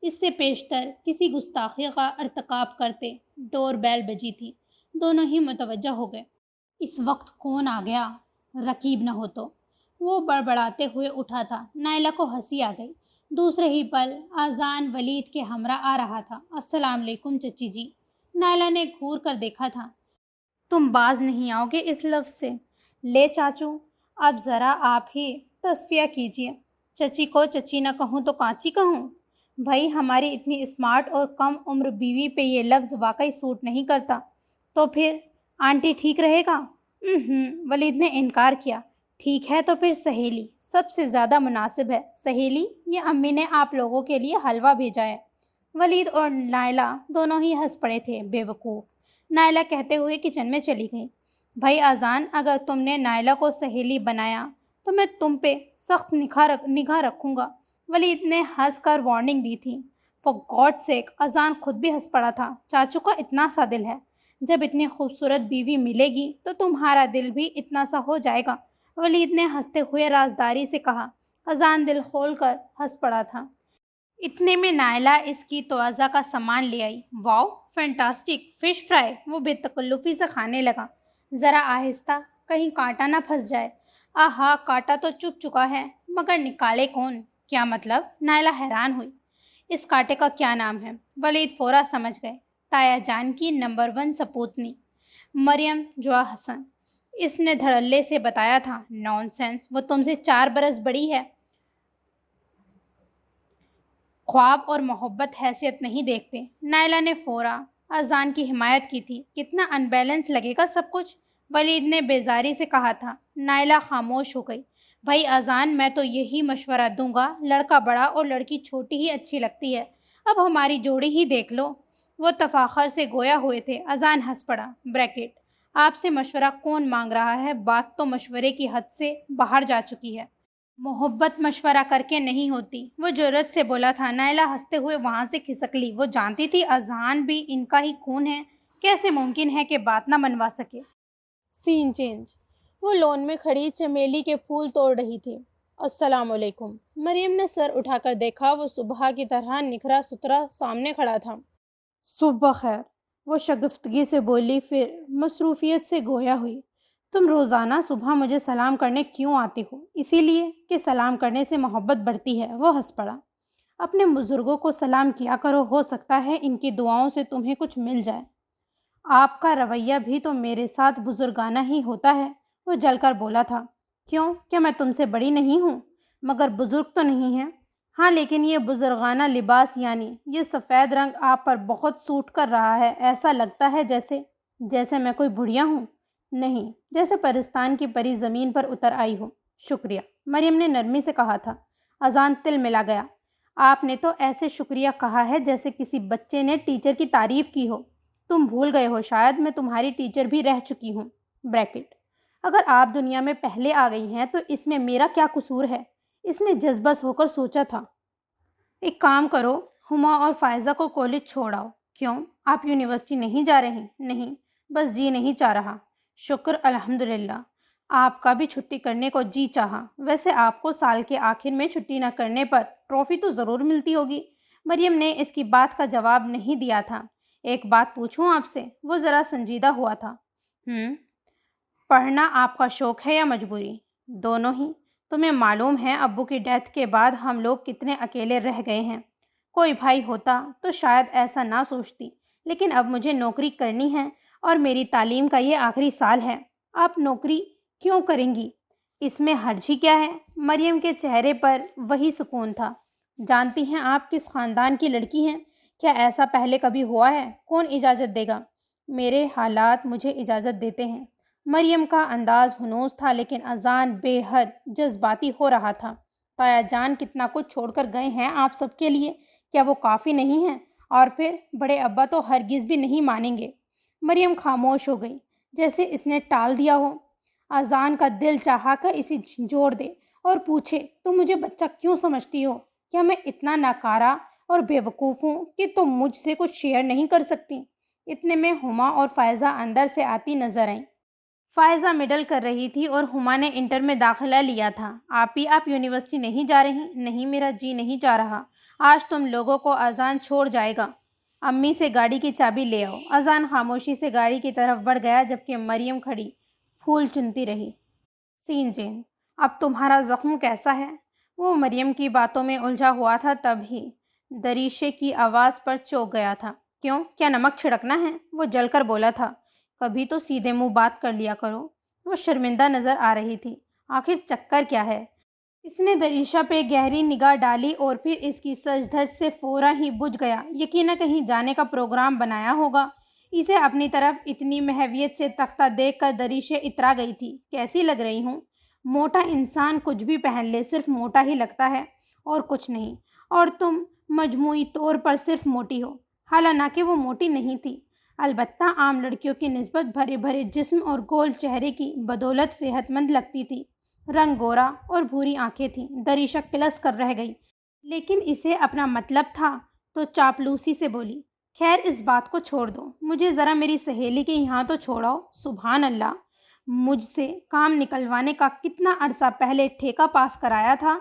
اس سے پیشتر کسی گستاخی کا ارتکاب کرتے۔ ڈور بیل بجی تھی۔ دونوں ہی متوجہ ہو گئے۔ اس وقت کون آ گیا؟ رقیب نہ ہو تو؟ وہ بڑبڑاتے ہوئے اٹھا تھا۔ نائلہ کو ہنسی آ گئی۔ دوسرے ہی پل اذان ولید کے ہمراہ آ رہا تھا۔ السلام علیکم چچی جی۔ نائلہ نے گھور کر دیکھا تھا۔ تم باز نہیں آؤ گے اس لفظ سے۔ لے چاچو، اب ذرا آپ ہی تصفیہ کیجیے۔ چچی کو چچی نہ کہوں تو کانچی کہوں؟ بھائی ہماری اتنی اسمارٹ اور کم عمر بیوی پہ یہ لفظ واقعی سوٹ نہیں کرتا۔ تو پھر آنٹی ٹھیک رہے گا؟ ولید نے انکار کیا۔ ٹھیک ہے تو پھر سہیلی سب سے زیادہ مناسب ہے۔ سہیلی؟ یہ امی نے آپ لوگوں کے لیے حلوہ بھیجا ہے۔ ولید اور نائلہ دونوں ہی ہنس پڑے تھے۔ بے وقوف، نائلہ کہتے ہوئے کچن میں چلی گئی۔ بھائی اذان، اگر تم نے نائلہ کو سہیلی بنایا تو میں تم پہ سخت نگاہ رکھوں گا۔ ولید نے ہنس کر وارننگ دی تھی۔ فار گاڈ سیک، اذان خود بھی ہنس پڑا تھا۔ چاچو کا اتنا سا دل ہے، جب اتنی خوبصورت بیوی ملے گی تو تمہارا دل بھی اتنا سا ہو جائے گا، ولید نے ہنستے ہوئے رازداری سے کہا۔ اذان دل کھول کر ہنس پڑا تھا۔ اتنے میں نائلہ اس کی تواضع کا سامان لے آئی۔ واو، فینٹاسٹک فش فرائی، وہ بے تکلفی سے کھانے لگا۔ ذرا آہستہ، کہیں کانٹا نہ پھنس جائے۔ آہا، کانٹا تو چپ چکا ہے، مگر نکالے کون؟ کیا مطلب؟ نائلہ حیران ہوئی۔ اس کانٹے کا کیا نام ہے؟ ولید فورا سمجھ گئے۔ تایا جان کی نمبر 1 سپوتنی، مریم جوا حسن۔ اس نے دھڑلے سے بتایا تھا۔ نان سینس، وہ تم سے 4 برس بڑی ہے۔ خواب اور محبت حیثیت نہیں دیکھتے۔ نائلہ نے فورا اذان کی حمایت کی تھی۔ کتنا ان بیلنس لگے گا سب کچھ، ولید نے بیزاری سے کہا تھا۔ نائلہ خاموش ہو گئی۔ بھائی اذان، میں تو یہی مشورہ دوں گا، لڑکا بڑا اور لڑکی چھوٹی ہی اچھی لگتی ہے۔ اب ہماری جوڑی ہی دیکھ لو۔ وہ تفاخر سے گویا ہوئے تھے۔ اذان ہنس پڑا۔ بریکٹ، آپ سے مشورہ کون مانگ رہا ہے؟ بات تو مشورے کی حد سے باہر جا چکی ہے۔ محبت مشورہ کر کے نہیں ہوتی، وہ جرأت سے بولا تھا۔ نائلہ ہنستے ہوئے وہاں سے کھسک لی۔ وہ جانتی تھی اذان بھی ان کا ہی خون ہے، کیسے ممکن ہے کہ بات نہ منوا سکے۔ سین چینج، وہ لون میں کھڑی چمیلی کے پھول توڑ رہی تھی۔ السلام علیکم۔ مریم نے سر اٹھا کر دیکھا۔ وہ صبح کی طرح نکھرا ستھرا سامنے کھڑا تھا۔ صبح خیر، وہ شگفتگی سے بولی، پھر مصروفیت سے گویا ہوئی۔ تم روزانہ صبح مجھے سلام کرنے کیوں آتی ہو؟ اسی لیے کہ سلام کرنے سے محبت بڑھتی ہے، وہ ہنس پڑا۔ اپنے بزرگوں کو سلام کیا کرو، ہو سکتا ہے ان کی دعاؤں سے تمہیں کچھ مل جائے۔ آپ کا رویہ بھی تو میرے ساتھ بزرگانہ ہی ہوتا ہے، وہ جل کر بولا تھا۔ کیوں؟ کیا میں تم سے بڑی نہیں ہوں؟ مگر بزرگ تو نہیں ہیں۔ ہاں، لیکن یہ بزرگانہ لباس، یعنی یہ سفید رنگ آپ پر بہت سوٹ کر رہا ہے۔ ایسا لگتا ہے جیسے میں کوئی بڑھیا ہوں۔ نہیں، جیسے پرستان کی پری زمین پر اتر آئی ہو۔ شکریہ، مریم نے نرمی سے کہا تھا۔ اذان تل ملا گیا۔ آپ نے تو ایسے شکریہ کہا ہے جیسے کسی بچے نے ٹیچر کی تعریف کی ہو۔ تم بھول گئے ہو شاید میں تمہاری ٹیچر بھی رہ چکی ہوں۔ بریکٹ، اگر آپ دنیا میں پہلے آ گئی ہیں تو اس میں میرا کیا قصور ہے؟ اس نے جذبس ہو کر سوچا تھا۔ ایک کام کرو، ہما اور فائزہ کو کالج چھوڑ آؤ۔ کیوں؟ آپ یونیورسٹی نہیں جا رہی؟ نہیں، بس جی نہیں چاہ رہا۔ شکر الحمدللہ، آپ کا بھی چھٹی کرنے کو جی چاہا۔ ویسے آپ کو سال کے آخر میں چھٹی نہ کرنے پر ٹرافی تو ضرور ملتی ہوگی۔ مریم نے اس کی بات کا جواب نہیں دیا تھا۔ ایک بات پوچھوں آپ سے؟ وہ ذرا سنجیدہ ہوا تھا۔ پڑھنا آپ کا شوق ہے یا مجبوری؟ دونوں ہی۔ تمہیں معلوم ہے ابو کی ڈیتھ کے بعد ہم لوگ کتنے اکیلے رہ گئے ہیں۔ کوئی بھائی ہوتا تو شاید ایسا نہ سوچتی، لیکن اب مجھے نوکری کرنی ہے اور میری تعلیم کا یہ آخری سال ہے۔ آپ نوکری کیوں کریں گی؟ اس میں حرج ہی کیا ہے؟ مریم کے چہرے پر وہی سکون تھا۔ جانتی ہیں آپ کس خاندان کی لڑکی ہیں؟ کیا ایسا پہلے کبھی ہوا ہے؟ کون اجازت دے گا؟ میرے حالات مجھے اجازت دیتے ہیں۔ مریم کا انداز ہنوز تھا، لیکن اذان بے حد جذباتی ہو رہا تھا۔ تایا جان کتنا کچھ چھوڑ کر گئے ہیں آپ سب کے لیے، کیا وہ کافی نہیں ہیں؟ اور پھر بڑے ابا تو ہرگز بھی نہیں مانیں گے۔ مریم خاموش ہو گئی، جیسے اس نے ٹال دیا ہو۔ اذان کا دل چاہا کہ اسے جوڑ دے اور پوچھے، تم مجھے بچہ کیوں سمجھتی ہو؟ کیا میں اتنا ناکارہ اور بے وقوف ہوں کہ تم مجھ سے کچھ شیئر نہیں کر سکتی؟ اتنے میں ہما اور فائزہ اندر سے آتی نظر آئیں۔ فائزہ مڈل کر رہی تھی اور ہما نے انٹر میں داخلہ لیا تھا۔ آپ یونیورسٹی نہیں جا رہی؟ نہیں، میرا جی نہیں چاہ رہا۔ آج تم لوگوں کو اذان چھوڑ جائے گا۔ امی سے گاڑی کی چابی لے آؤ۔ اذان خاموشی سے گاڑی کی طرف بڑھ گیا، جبکہ مریم کھڑی پھول چنتی رہی۔ سین جین، اب تمہارا زخم کیسا ہے؟ وہ مریم کی باتوں میں الجھا ہوا تھا، تبھی دریشے کی آواز پر چونک گیا تھا۔ کیوں؟ کیا نمک چھڑکنا ہے؟ وہ جل کر بولا تھا۔ کبھی تو سیدھے منہ بات کر لیا کرو۔ وہ شرمندہ نظر آ رہی تھی۔ آخر چکر کیا ہے؟ اس نے دریشہ پہ گہری نگاہ ڈالی اور پھر اس کی سج دھج سے فوراً ہی بجھ گیا۔ یقیناً کہیں جانے کا پروگرام بنایا ہوگا۔ اسے اپنی طرف اتنی محویت سے تختہ دیکھ کر دریشے اترا گئی تھی۔ کیسی لگ رہی ہوں؟ موٹا انسان کچھ بھی پہن لے صرف موٹا ہی لگتا ہے اور کچھ نہیں، اور تم مجموعی طور پر صرف موٹی ہو۔ حالانکہ وہ موٹی نہیں تھی، البتہ عام لڑکیوں کی نسبت بھرے بھرے جسم اور گول چہرے کی بدولت صحت مند لگتی تھی۔ رنگ گورا اور بھوری آنکھیں تھیں۔ دریشہ کلس کر رہ گئی، لیکن اسے اپنا مطلب تھا تو چاپلوسی سے بولی، خیر اس بات کو چھوڑ دو، مجھے ذرا میری سہیلی کے یہاں تو چھوڑاؤ۔ سبحان اللہ، مجھ سے کام نکلوانے کا کتنا عرصہ پہلے ٹھیکہ پاس کرایا تھا۔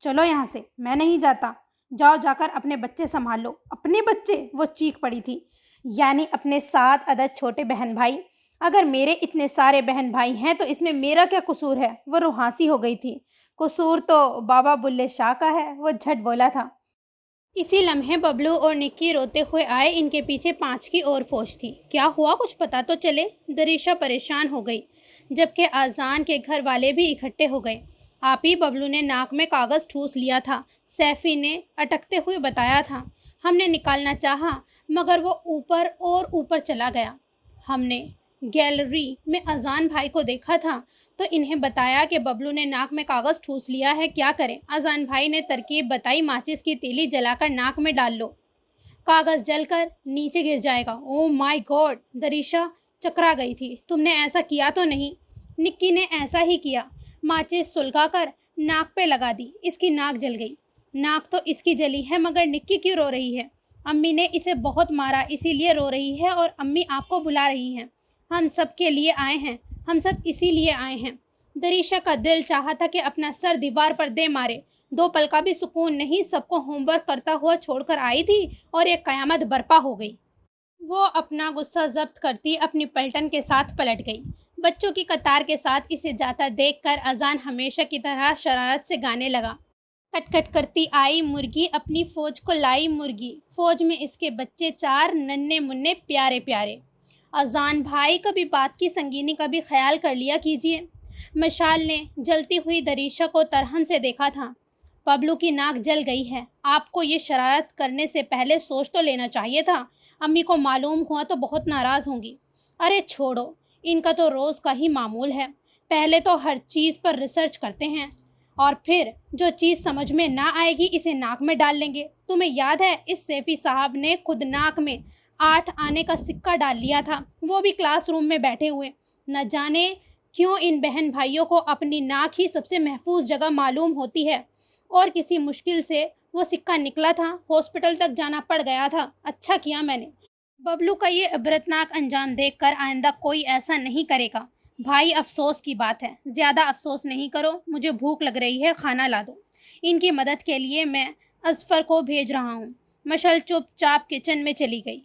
چلو یہاں سے، میں نہیں جاتا۔ جاؤ جا کر اپنے بچے سنبھال لو۔ اپنے بچے؟ وہ چیخ پڑی تھی۔ یعنی اپنے 7 عدد چھوٹے بہن بھائی؟ اگر میرے اتنے سارے بہن بھائی ہیں تو اس میں میرا کیا قصور ہے؟ وہ روحانسی ہو گئی تھی۔ قصور تو بابا بلے شاہ کا ہے، وہ جھٹ بولا تھا۔ اسی لمحے ببلو اور نکی روتے ہوئے آئے۔ ان کے پیچھے 5 کی اور فوج تھی۔ کیا ہوا؟ کچھ پتا تو چلے۔ دریشہ پریشان ہو گئی، جبکہ آذان کے گھر والے بھی اکٹھے ہو گئے۔ آپ ہی ببلو نے ناک میں کاغذ ٹھوس لیا تھا، سیفی نے اٹکتے ہوئے بتایا تھا۔ ہم نے نکالنا چاہا مگر وہ اوپر اور اوپر چلا گیا۔ ہم نے گیلری میں اذان بھائی کو دیکھا تھا تو انہیں بتایا کہ ببلو نے ناک میں کاغذ ٹھوس لیا ہے، کیا کریں؟ اذان بھائی نے ترکیب بتائی، ماچس کی تیلی جلا کر ناک میں ڈال لو، کاغذ جل کر نیچے گر جائے گا۔ او مائی گاڈ! دریشہ چکرا گئی تھی۔ تم نے ایسا کیا تو نہیں؟ نکی نے ایسا ہی کیا، ماچس سلگا کر ناک پہ لگا دی، اس کی ناک جل گئی۔ ناک تو اس کی جلی ہے مگر نکی کیوں رو رہی ہے؟ امی نے اسے بہت مارا اسی لیے رو رہی ہے، اور امی آپ کو بلا رہی ہیں۔ ہم سب کے لیے آئے ہیں، ہم سب اسی لیے آئے ہیں۔ دریشہ کا دل چاہا تھا کہ اپنا سر دیوار پر دے مارے۔ 2 پل کا بھی سکون نہیں، سب کو ہوم ورک کرتا ہوا چھوڑ کر آئی تھی اور ایک قیامت برپا ہو گئی۔ وہ اپنا غصہ ضبط کرتی اپنی پلٹن کے ساتھ پلٹ گئی۔ بچوں کی قطار کے ساتھ اسے جاتا دیکھ کر اذان ہمیشہ کی طرح شرارت سے گانے لگا۔ کٹ کٹ کرتی آئی مرغی اپنی فوج کو لائی مرغی، فوج میں اس کے بچے 4 ننھے منھے پیارے پیارے۔ اذان بھائی کبھی بات کی سنگینی کا بھی خیال کر لیا کیجیے۔ مشال نے جلتی ہوئی دریشہ کو ترہن سے دیکھا تھا۔ ببلو کی ناک جل گئی ہے، آپ کو یہ شرارت کرنے سے پہلے سوچ تو لینا چاہیے تھا، امی کو معلوم ہوا تو بہت ناراض ہوں گی۔ ارے چھوڑو، ان کا تو روز کا ہی معمول ہے، پہلے تو ہر چیز پر ریسرچ کرتے ہیں اور پھر جو چیز سمجھ میں نہ آئے گی اسے ناک میں ڈال لیں گے۔ تمہیں یاد ہے اس سیفی صاحب نے خود ناک میں 8 آنے کا سکہ ڈال لیا تھا، وہ بھی کلاس روم میں بیٹھے ہوئے۔ نہ جانے کیوں ان بہن بھائیوں کو اپنی ناک ہی سب سے محفوظ جگہ معلوم ہوتی ہے، اور کسی مشکل سے وہ سکہ نکلا تھا، ہاسپٹل تک جانا پڑ گیا تھا۔ اچھا کیا میں نے۔ ببلو کا یہ عبرتناک انجام دیکھ کر آئندہ کوئی ایسا نہیں کرے گا۔ بھائی افسوس کی بات ہے، زیادہ افسوس نہیں کرو، مجھے بھوک لگ رہی ہے، کھانا لا دو۔ ان کی مدد کے لیے میں اظفر کو بھیج رہا ہوں۔ مشل چپ چاپ کچن میں چلی گئی۔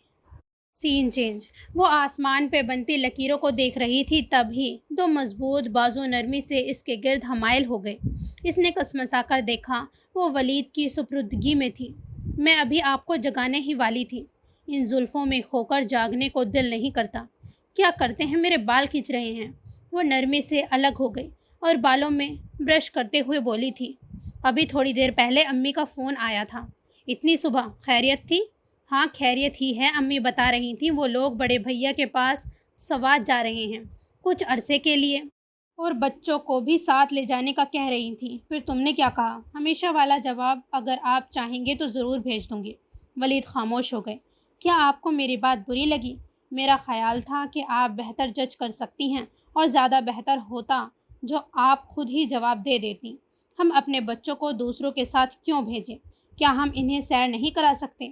سین چینج۔ وہ آسمان پہ بنتی لکیروں کو دیکھ رہی تھی، تبھی 2 مضبوط بازو نرمی سے اس کے گرد حمائل ہو گئے۔ اس نے کسمسا کر دیکھا، وہ ولید کی سپردگی میں تھی۔ میں ابھی آپ کو جگانے ہی والی تھی۔ ان زلفوں میں کھو کر جاگنے کو دل نہیں کرتا۔ کیا کرتے ہیں، میرے بال کھنچ رہے ہیں۔ وہ نرمی سے الگ ہو گئی اور بالوں میں برش کرتے ہوئے بولی تھی، ابھی تھوڑی دیر پہلے امی کا فون آیا تھا۔ اتنی صبح؟ خیریت تھی؟ ہاں خیریت ہی ہے، امی بتا رہی تھیں وہ لوگ بڑے بھیا کے پاس سوات جا رہے ہیں کچھ عرصے کے لیے، اور بچوں کو بھی ساتھ لے جانے کا کہہ رہی تھیں۔ پھر تم نے کیا کہا؟ ہمیشہ والا جواب، اگر آپ چاہیں گے تو ضرور بھیج دوں گی۔ ولید خاموش ہو گئے۔ کیا آپ کو میری بات بری لگی؟ میرا خیال تھا کہ آپ بہتر جج کر سکتی ہیں اور زیادہ بہتر ہوتا جو آپ خود ہی جواب دے دیتی۔ ہم اپنے بچوں کو دوسروں کے ساتھ کیوں بھیجیں؟ کیا ہم انہیں سیر نہیں کرا سکتے؟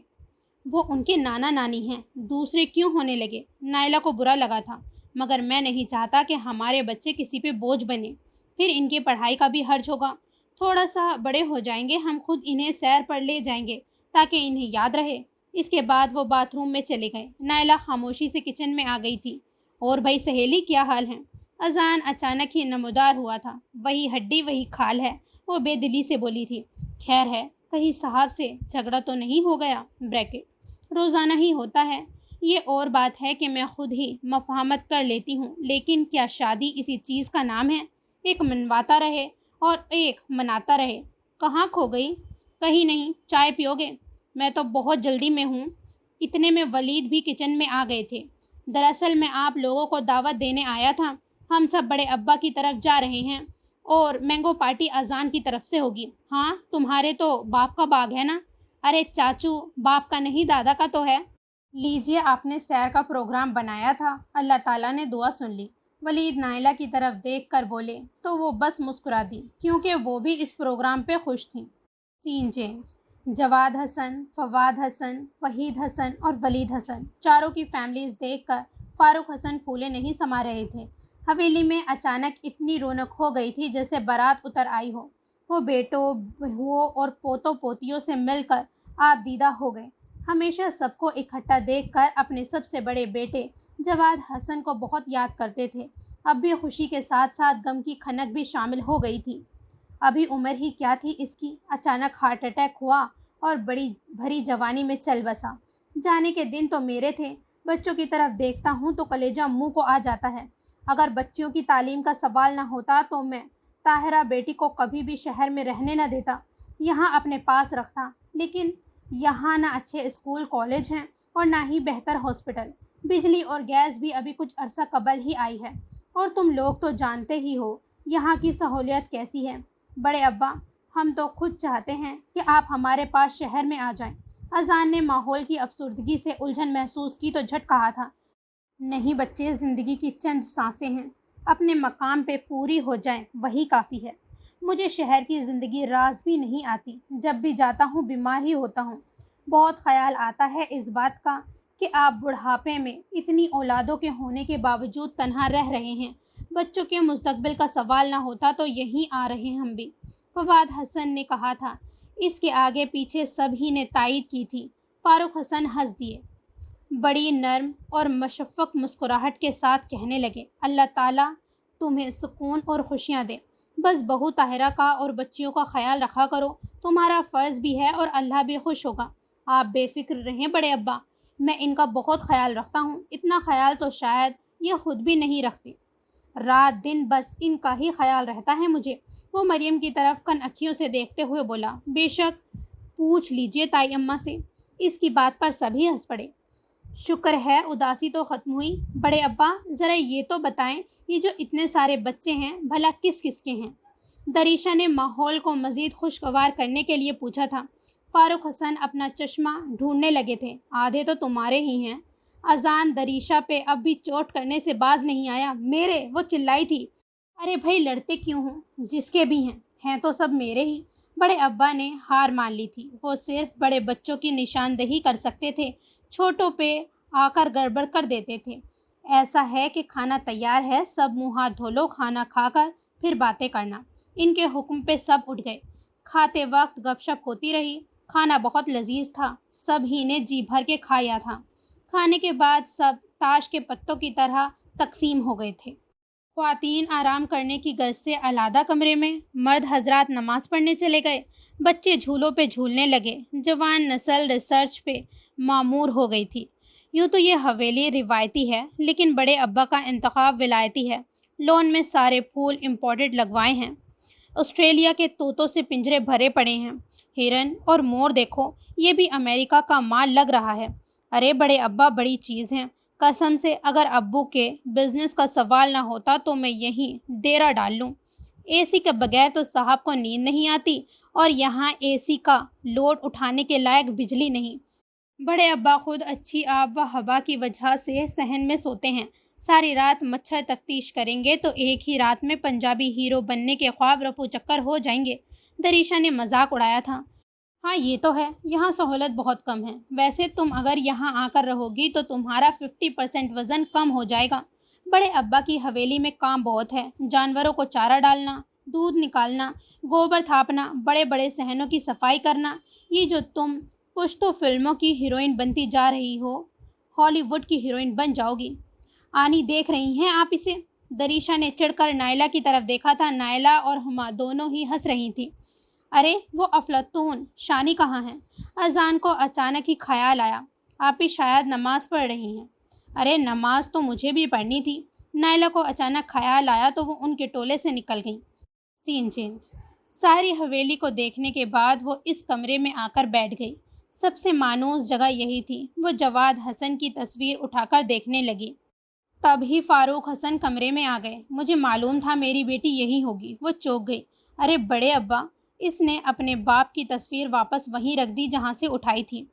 وہ ان کے نانا نانی ہیں، دوسرے کیوں ہونے لگے؟ نائلہ کو برا لگا تھا، مگر میں نہیں چاہتا کہ ہمارے بچے کسی پہ بوجھ بنے، پھر ان کی پڑھائی کا بھی حرج ہوگا۔ تھوڑا سا بڑے ہو جائیں گے ہم خود انہیں سیر پر لے جائیں گے تاکہ انہیں یاد رہے۔ اس کے بعد وہ باتھ روم میں چلے گئے۔ نائلہ خاموشی سے کچن میں آ گئی تھی۔ اور بھائی سہیلی کیا حال ہے؟ اذان اچانک ہی نمودار ہوا تھا۔ وہی ہڈی وہی کھال ہے، وہ بے دلی سے بولی تھی۔ خیر ہے، کہیں صاحب سے جھگڑا تو نہیں ہو گیا؟ بریکٹ روزانہ ہی ہوتا ہے۔ یہ اور بات ہے کہ میں خود ہی مفاہمت کر لیتی ہوں، لیکن کیا شادی اسی چیز کا نام ہے؟ ایک منواتا رہے اور ایک مناتا رہے۔ کہاں کھو گئی؟ کہیں نہیں۔ چائے پیو گے؟ میں تو بہت جلدی میں ہوں۔ اتنے میں ولید بھی کچن میں آ گئے تھے۔ دراصل میں آپ لوگوں کو دعوت دینے آیا تھا۔ ہم سب بڑے ابا کی طرف جا رہے ہیں اور مینگو پارٹی اذان کی طرف سے ہوگی۔ ہاں، تمہارے تو باپ کا باغ ہے نا؟ ارے چاچو، باپ کا نہیں دادا کا تو ہے۔ لیجیے، آپ نے سیر کا پروگرام بنایا تھا، اللہ تعالیٰ نے دعا سن لی۔ ولید نائلہ کی طرف دیکھ کر بولے تو وہ بس مسکرا دی، کیونکہ وہ بھی اس پروگرام پہ خوش تھیں۔ سین چینج۔ جواد حسن، فواد حسن، وحید حسن اور ولید حسن، چاروں کی فیملیز دیکھ کر فاروق حسن پھولے نہیں سما رہے تھے۔ حویلی میں اچانک اتنی رونق ہو گئی تھی جیسے بارات اتر آئی ہو۔ وہ بیٹوں، بہوؤں اور پوتوں پوتیوں سے مل کر آپ دیدہ ہو گئے۔ ہمیشہ سب کو اکٹھا دیکھ کر اپنے سب سے بڑے بیٹے جواد حسن کو بہت یاد کرتے تھے۔ اب بھی خوشی کے ساتھ ساتھ غم کی کھنک بھی شامل ہو گئی تھی۔ ابھی عمر ہی کیا تھی اس کی، اچانک ہارٹ اٹیک ہوا اور بڑی بھری جوانی میں چل بسا۔ جانے کے دن تو میرے تھے۔ بچوں کی طرف دیکھتا ہوں تو کلیجہ منہ کو آ جاتا ہے۔ اگر بچیوں کی تعلیم کا سوال نہ ہوتا تو میں طاہرہ بیٹی کو کبھی بھی شہر میں رہنے نہ دیتا، یہاں اپنے پاس رکھتا، لیکن یہاں نہ اچھے اسکول کالج ہیں اور نہ ہی بہتر ہاسپٹل۔ بجلی اور گیس بھی ابھی کچھ عرصہ قبل ہی آئی ہے، اور تم لوگ تو جانتے ہی ہو یہاں کی سہولیت کیسی ہے۔ بڑے ابا، ہم تو خود چاہتے ہیں کہ آپ ہمارے پاس شہر میں آ جائیں۔ اذان نے ماحول کی افسردگی سے الجھن محسوس کی تو جھٹ کہا تھا، نہیں بچے، زندگی کی چند سانسیں ہیں، اپنے مقام پہ پوری ہو جائیں وہی کافی ہے۔ مجھے شہر کی زندگی راز بھی نہیں آتی، جب بھی جاتا ہوں بیمار ہی ہوتا ہوں۔ بہت خیال آتا ہے اس بات کا کہ آپ بڑھاپے میں اتنی اولادوں کے ہونے کے باوجود تنہا رہ رہے ہیں۔ بچوں کے مستقبل کا سوال نہ ہوتا تو یہیں آ رہے ہم بھی، فواد حسن نے کہا تھا۔ اس کے آگے پیچھے سب ہی نے تائید کی تھی۔ فاروق حسن ہنس دیے، بڑی نرم اور مشفق مسکراہٹ کے ساتھ کہنے لگے، اللہ تعالیٰ تمہیں سکون اور خوشیاں دے۔ بس بہو طاہرہ کا اور بچیوں کا خیال رکھا کرو، تمہارا فرض بھی ہے اور اللہ بھی خوش ہوگا۔ آپ بے فکر رہیں بڑے ابا، میں ان کا بہت خیال رکھتا ہوں، اتنا خیال تو شاید یہ خود بھی نہیں رکھتے۔ رات دن بس ان کا ہی خیال رہتا ہے مجھے۔ وہ مریم کی طرف کن اکھیوں سے دیکھتے ہوئے بولا، بے شک، پوچھ لیجئے تائی اماں سے۔ اس کی بات پر سبھی ہنس پڑے۔ شکر ہے اداسی تو ختم ہوئی۔ بڑے ابا، ذرا یہ تو بتائیں، یہ جو اتنے سارے بچے ہیں بھلا کس کس کے ہیں؟ دریشہ نے ماحول کو مزید خوشگوار کرنے کے لیے پوچھا تھا۔ فاروق حسن اپنا چشمہ ڈھونڈنے لگے تھے، آدھے تو تمہارے ہی ہیں۔ اذان دریشہ پہ اب بھی چوٹ کرنے سے باز نہیں آیا۔ میرے، وہ چلائی تھی۔ ارے بھائی لڑتے کیوں ہوں، جس کے بھی ہیں تو سب میرے ہی۔ بڑے ابا نے ہار مان لی تھی، وہ صرف بڑے بچوں کی نشاندہی کر سکتے تھے، چھوٹوں پہ آ کر گڑبڑ کر دیتے تھے۔ ایسا ہے کہ کھانا تیار ہے، سب منہ ہاتھ دھو لو، کھانا کھا کر پھر باتیں کرنا۔ ان کے حکم پہ سب اٹھ گئے۔ کھاتے وقت گپ شپ ہوتی رہی۔ کھانا بہت لذیذ تھا، سب ہی نے جی بھر کے کھایا تھا۔ کھانے کے بعد سب تاش کے پتوں کی طرح تقسیم ہو گئے تھے۔ خواتین آرام کرنے کی غرض سے علیحدہ کمرے میں، مرد حضرات نماز پڑھنے چلے گئے، بچے جھولوں پہ جھولنے لگے، جوان نسل ریسرچ پہ معمور ہو گئی تھی۔ یوں تو یہ حویلی روایتی ہے، لیکن بڑے ابا کا انتخاب ولایتی ہے۔ لون میں سارے پھول امپورٹڈ لگوائے ہیں۔ آسٹریلیا کے طوطوں سے پنجرے بھرے پڑے ہیں۔ ہرن اور مور دیکھو، یہ بھی امریکہ کا مال لگ رہا ہے۔ ارے بڑے ابا، بڑی چیز ہیں، قسم سے اگر ابو کے بزنس کا سوال نہ ہوتا تو میں یہیں ڈیرا ڈال لوں۔ اے سی کے بغیر تو صاحب کو نیند نہیں آتی، اور یہاں اے سی کا لوڈ اٹھانے کے لائق بجلی نہیں۔ بڑے ابا خود اچھی آب و ہوا کی وجہ سے صحن میں سوتے ہیں، ساری رات مچھر تفتیش کریں گے تو ایک ہی رات میں پنجابی ہیرو بننے کے خواب رفو چکر ہو جائیں گے۔ دریشہ نے مذاق اڑایا تھا۔ ہاں یہ تو ہے، یہاں سہولت بہت کم ہے۔ ویسے تم اگر یہاں آ کر رہو گی تو تمہارا 50% وزن کم ہو جائے گا۔ بڑے ابا کی حویلی میں کام بہت ہے، جانوروں کو چارہ ڈالنا، دودھ نکالنا، گوبر تھاپنا، بڑے بڑے صحنوں کی صفائی کرنا۔ یہ جو تم پشتو فلموں کی ہیروئن بنتی جا رہی ہو، ہالی ووڈ کی ہیروئن بن جاؤ گی۔ آنی دیکھ رہی ہیں آپ اسے؟ دریشہ نے چڑھ کر نائلہ کی طرف دیکھا تھا۔ نائلہ اور ہما دونوں ہی ہنس رہی تھیں۔ ارے وہ افلاطون شانی کہاں ہیں؟ اذان کو اچانک ہی خیال آیا، آپ بھی شاید نماز پڑھ رہی ہیں۔ ارے نماز تو مجھے بھی پڑھنی تھی۔ نائلہ کو اچانک خیال آیا تو وہ ان کے ٹولے سے نکل گئی۔ سین چینج۔ ساری حویلی کو دیکھنے کے بعد وہ اس کمرے میں آ کر بیٹھ گئی۔ سب سے مانوس جگہ یہی تھی۔ وہ جواد حسن کی تصویر اٹھا کر دیکھنے لگی۔ تب ہی فاروق حسن کمرے میں آ گئے۔ مجھے معلوم تھا میری بیٹی یہی ہوگی۔ وہ چونک گئی۔ ارے بڑے ابا! اس نے اپنے باپ کی تصویر واپس وہیں رکھ دی جہاں سے اٹھائی تھی۔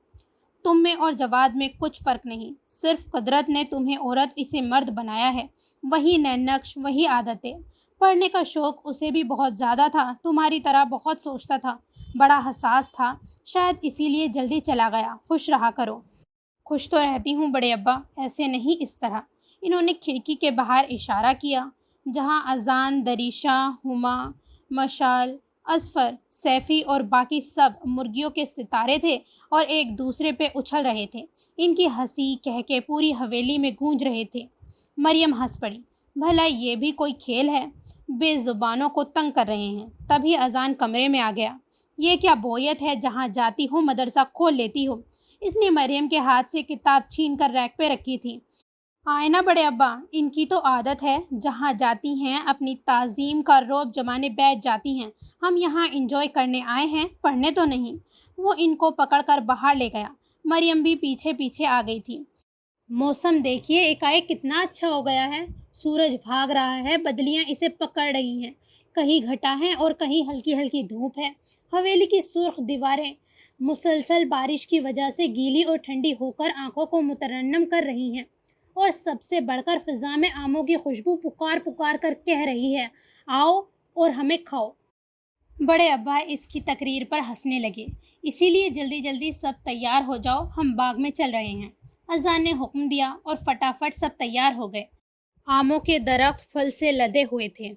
تم میں اور جواد میں کچھ فرق نہیں، صرف قدرت نے تمہیں عورت اسے مرد بنایا ہے۔ وہی نئے نقش، وہی عادتیں۔ پڑھنے کا شوق اسے بھی بہت زیادہ تھا، تمہاری طرح بہت سوچتا تھا، بڑا حساس تھا، شاید اسی لیے جلدی چلا گیا۔ خوش رہا کرو۔ خوش تو رہتی ہوں بڑے ابا، ایسے نہیں، اس طرح۔ انہوں نے کھڑکی کے باہر اشارہ کیا جہاں اذان، دریشہ، ہما، مشال، اظفر، سیفی اور باقی سب مرغیوں کے ستارے تھے اور ایک دوسرے پہ اچھل رہے تھے۔ ان کی ہنسی کہکے پوری حویلی میں گونج رہے تھے۔ مریم ہنس پڑی۔ بھلا یہ بھی کوئی کھیل ہے؟ بے زبانوں کو تنگ کر رہے ہیں۔ تبھی اذان کمرے میں آ گیا۔ یہ کیا بوریت ہے، جہاں جاتی ہو مدرسہ کھول لیتی ہو۔ اس نے مریم کے ہاتھ سے کتاب چھین کر ریک پہ رکھی تھی۔ آئے نا بڑے ابا، ان کی تو عادت ہے، جہاں جاتی ہیں اپنی تعظیم کا روب جمانے بیٹھ جاتی ہیں۔ ہم یہاں انجوائے کرنے آئے ہیں، پڑھنے تو نہیں۔ وہ ان کو پکڑ کر باہر لے گیا۔ مریم بھی پیچھے پیچھے آ گئی تھی۔ موسم دیکھیے ایکائک کتنا اچھا ہو گیا ہے۔ سورج بھاگ رہا ہے، بدلیاں اسے پکڑ رہی ہیں، کہیں گھٹا ہے اور کہیں ہلکی ہلکی دھوپ ہے۔ حویلی کی سرخ دیواریں مسلسل بارش کی وجہ سے گیلی اور ٹھنڈی ہو کر آنکھوں کو مترنم کر رہی ہیں، اور سب سے بڑھ کر فضا میں آموں کی خوشبو پکار پکار کر کہہ رہی ہے، آؤ اور ہمیں کھاؤ۔ بڑے ابا اس کی تقریر پر ہنسنے لگے۔ اسی لیے جلدی جلدی سب تیار ہو جاؤ، ہم باغ میں چل رہے ہیں۔ اذان نے حکم دیا اور فٹافٹ سب تیار ہو گئے۔ آموں کے درخت پھل سے لدے ہوئے تھے۔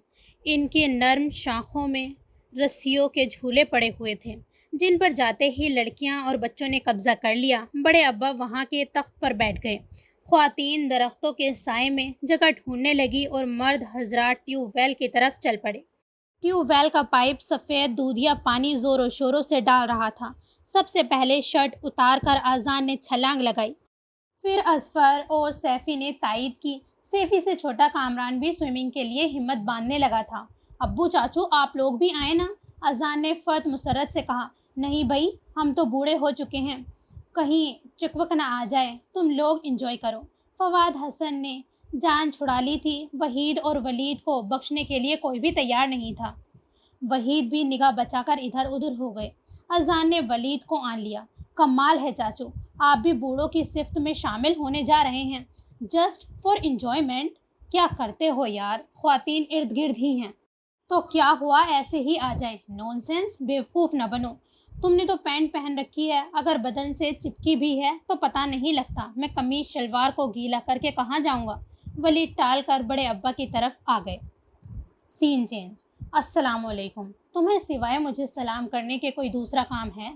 ان کے نرم شاخوں میں رسیوں کے جھولے پڑے ہوئے تھے، جن پر جاتے ہی لڑکیاں اور بچوں نے قبضہ کر لیا۔ بڑے ابا وہاں کے تخت پر بیٹھ گئے۔ خواتین درختوں کے سائے میں جگہ ڈھونڈنے لگی اور مرد حضرات ٹیوب ویل کی طرف چل پڑے۔ ٹیوب ویل کا پائپ سفید دودھیا پانی زور و شوروں سے ڈال رہا تھا۔ سب سے پہلے شرٹ اتار کر اذان نے چھلانگ لگائی۔ پھر اظفر اور سیفی نے تائید کی۔ سیفی سے چھوٹا کامران بھی سوئمنگ کے لیے ہمت باندھنے لگا تھا۔ ابو چاچو آپ لوگ بھی آئے نا، اذان نے فرد مسرت سے کہا۔ نہیں بھائی، ہم تو بوڑھے ہو چکے ہیں، کہیں چکوک نہ آ جائے، تم لوگ انجوائے کرو۔ فواد حسن نے جان چھڑا لی تھی۔ وحید اور ولید کو بخشنے کے لیے کوئی بھی تیار نہیں تھا۔ وحید بھی نگاہ بچا کر ادھر ادھر ہو گئے۔ اذان نے ولید کو آن لیا۔ کمال ہے چاچو، آپ بھی بوڑھوں کی صفت میں شامل ہونے جا رہے ہیں، جسٹ فار انجوائمنٹ۔ کیا کرتے ہو یار، خواتین ارد گرد ہی ہیں تو کیا ہوا، ایسے ہی آ جائیں۔ نون سینس، بیوقوف نہ بنو۔ تم نے تو پینٹ پہن رکھی ہے، اگر بدن سے چپکی بھی ہے تو پتہ نہیں لگتا۔ میں قمیص شلوار کو گیلا کر کے کہاں جاؤں گا؟ ولید ٹال کر بڑے ابا کی طرف آ گئے۔ سین چینج۔ السلام علیکم۔ تمہیں سوائے مجھے سلام کرنے کے کوئی دوسرا کام ہے؟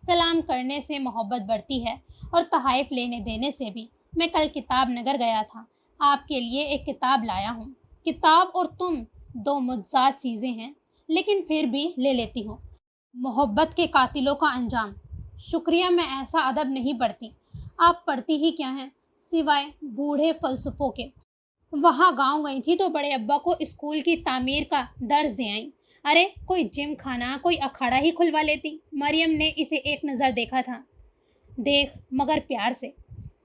سلام کرنے سے محبت بڑھتی ہے، اور تحائف لینے دینے سے بھی۔ میں کل کتاب نگر گیا تھا، آپ کے لیے ایک کتاب لایا ہوں۔ کتاب اور تم دو متضاد چیزیں ہیں، لیکن پھر بھی لے لیتی ہوں۔ محبت کے قاتلوں کا انجام۔ شکریہ، میں ایسا ادب نہیں پڑھتی۔ آپ پڑھتی ہی کیا ہیں، سوائے بوڑھے فلسفوں کے؟ وہاں گاؤں گئی تھی تو بڑے ابا کو اسکول کی تعمیر کا درس دے آئیں۔ ارے کوئی جم خانہ، کوئی اکھاڑا ہی کھلوا لیتی۔ مریم نے اسے ایک نظر دیکھا تھا، دیکھ مگر پیار سے،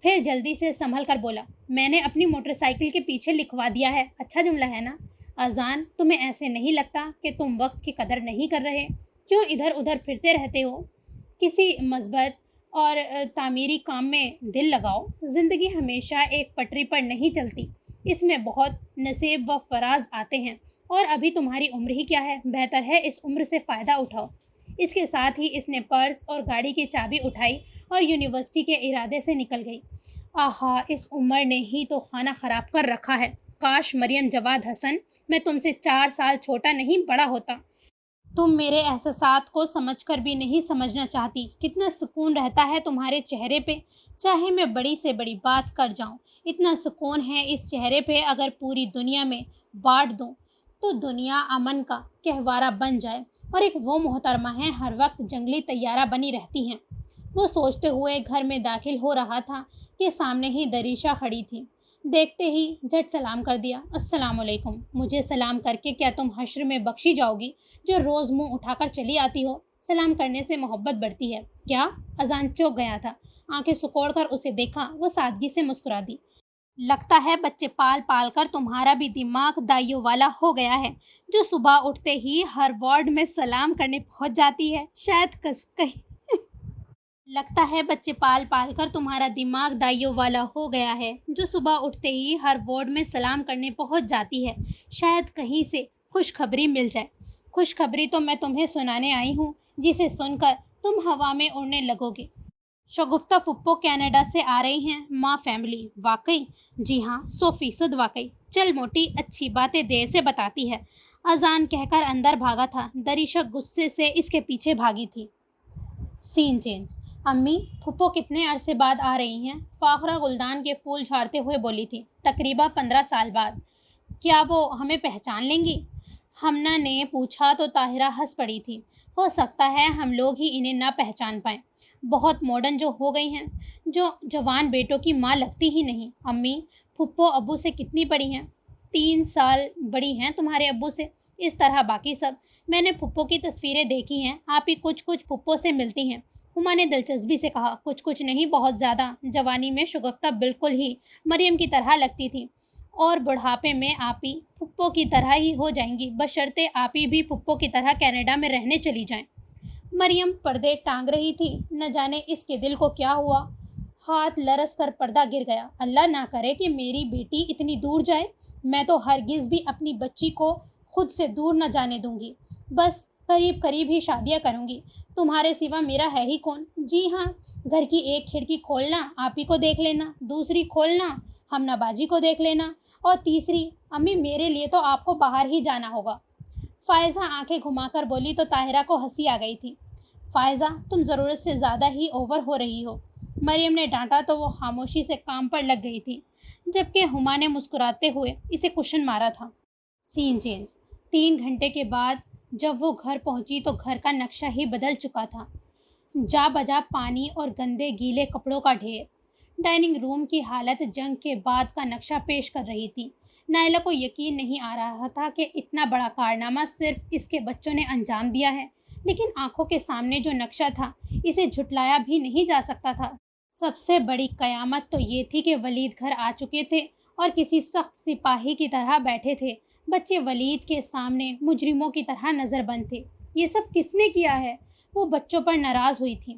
پھر جلدی سے سنبھل کر بولا، میں نے اپنی موٹر سائیکل کے پیچھے لکھوا دیا ہے۔ اچھا جملہ ہے نا؟ اذان، تمہیں ایسے نہیں لگتا کہ تم وقت کی قدر نہیں کر رہے؟ کیوں ادھر ادھر پھرتے رہتے ہو؟ کسی مثبت اور تعمیری کام میں دل لگاؤ۔ زندگی ہمیشہ ایک پٹری پر نہیں چلتی، اس میں بہت نصیب و فراز آتے ہیں، اور ابھی تمہاری عمر ہی کیا ہے، بہتر ہے اس عمر سے فائدہ اٹھاؤ۔ اس کے ساتھ ہی اس نے پرس اور گاڑی کی چابی اٹھائی اور یونیورسٹی کے ارادے سے نکل گئی۔ آہا، اس عمر نے ہی تو خانہ خراب کر رکھا ہے۔ کاش مریم جواد حسن، میں تم سے 4 سال چھوٹا نہیں بڑا ہوتا۔ تم میرے احساسات کو سمجھ کر بھی نہیں سمجھنا چاہتی۔ کتنا سکون رہتا ہے تمہارے چہرے پہ، چاہے میں بڑی سے بڑی بات کر جاؤں۔ اتنا سکون ہے اس چہرے پہ، اگر پوری دنیا میں بانٹ دوں تو دنیا امن کا گہوارہ بن جائے۔ اور ایک وہ محترمہ ہیں ہر وقت جنگلی طیارہ بنی رہتی ہیں۔ وہ سوچتے ہوئے گھر میں داخل ہو رہا تھا کہ سامنے ہی دریشہ کھڑی تھی۔ دیکھتے ہی جھٹ سلام کر دیا۔ السلام علیکم، مجھے سلام کر کے کیا تم حشر میں بخشی جاؤ گی جو روز منہ اٹھا کر چلی آتی ہو؟ سلام کرنے سے محبت بڑھتی ہے کیا؟ اذان چوک گیا تھا، آنکھیں سکوڑ کر اسے دیکھا۔ وہ سادگی سے مسکرا دی۔ لگتا ہے بچے پال پال کر تمہارا بھی دماغ دائیوں والا ہو گیا ہے، جو صبح اٹھتے ہی ہر وارڈ میں سلام کرنے پہنچ جاتی ہے۔ شاید کہیں لگتا ہے بچے پال پال کر تمہارا دماغ دائیوں والا ہو گیا ہے، جو صبح اٹھتے ہی ہر وارڈ میں سلام کرنے پہنچ جاتی ہے۔ شاید کہیں سے خوشخبری مل جائے۔ خوشخبری تو میں تمہیں سنانے آئی ہوں، جسے سن کر تم ہوا میں اڑنے لگو گے۔ شگفتہ پھپھو کینیڈا سے آ رہی ہیں، ماں فیملی۔ واقعی؟ جی ہاں، 100% واقعی۔ چل موٹی، اچھی باتیں دیر سے بتاتی ہے۔ اذان کہہ کر اندر بھاگا تھا۔ دریشہ غصے سے اس کے پیچھے بھاگی تھی۔ سین چینج۔ امی، پھپھو کتنے عرصے بعد آ رہی ہیں؟ فاخرہ گلدان کے پھول جھاڑتے ہوئے بولی تھی۔ تقریباً 15 سال بعد۔ کیا وہ ہمیں پہچان لیں گی؟ ہمنا نے پوچھا تو طاہرہ ہنس پڑی تھی۔ ہو سکتا ہے ہم لوگ ہی انہیں نہ پہچان پائیں، بہت ماڈرن جو ہو گئی ہیں، جو جوان بیٹوں کی ماں لگتی ہی نہیں۔ امی، پھپھو ابو سے کتنی بڑی ہیں؟ 3 سال بڑی ہیں تمہارے ابو سے۔ اس طرح باقی سب۔ میں نے پھپھو کی تصویریں دیکھی ہیں، آپ ہی کچھ پھپھو سے ملتی ہیں۔ ہما نے دلچسپی سے کہا۔ کچھ نہیں، بہت زیادہ۔ جوانی میں شگفتہ بالکل ہی مریم کی طرح لگتی تھی، اور بڑھاپے میں آپ ہی پھپھو کی طرح ہی ہو جائیں گی، بشرطے آپ ہی بھی پھپھو کی طرح کینیڈا میں رہنے چلی جائیں۔ مریم پردے ٹانگ رہی تھی۔ نہ جانے اس کے دل کو کیا ہوا، ہاتھ لرز کر پردہ گر گیا۔ اللہ نہ کرے کہ میری بیٹی اتنی دور جائے۔ میں تو ہرگز بھی اپنی بچی کو خود سے دور نہ جانے دوں گی۔ بس قریب ہی شادیاں کروں گی۔ تمہارے سوا میرا ہے ہی کون؟ جی ہاں، گھر کی ایک کھڑکی کھولنا، آپ ہی کو دیکھ لینا، دوسری کھولنا، ہمنا باجی کو دیکھ لینا، اور تیسری، امی میرے لیے تو آپ کو باہر ہی جانا ہوگا۔ فائزہ آنکھیں گھما کر بولی تو طاہرہ کو ہنسی آ گئی تھی۔ فائزہ، تم ضرورت سے زیادہ ہی اوور ہو رہی ہو، مریم نے ڈانٹا تو وہ خاموشی سے کام پر لگ گئی تھی، جبکہ ہما نے مسکراتے ہوئے اسے کوشچن مارا تھا۔ سین چینج۔ 3 گھنٹے کے بعد جب وہ گھر پہنچی تو گھر کا نقشہ ہی بدل چکا تھا۔ جا بجا پانی اور گندے گیلے کپڑوں کا ڈھیر۔ ڈائننگ روم کی حالت جنگ کے بعد کا نقشہ پیش کر رہی تھی۔ نائلہ کو یقین نہیں آ رہا تھا کہ اتنا بڑا کارنامہ صرف اس کے بچوں نے انجام دیا ہے، لیکن آنکھوں کے سامنے جو نقشہ تھا اسے جھٹلایا بھی نہیں جا سکتا تھا۔ سب سے بڑی قیامت تو یہ تھی کہ ولید گھر آ چکے تھے اور کسی سخت سپاہی کی طرح بیٹھے تھے۔ بچے ولید کے سامنے مجرموں کی طرح نظر بند تھے۔ یہ سب کس نے کیا ہے؟ وہ بچوں پر ناراض ہوئی تھی۔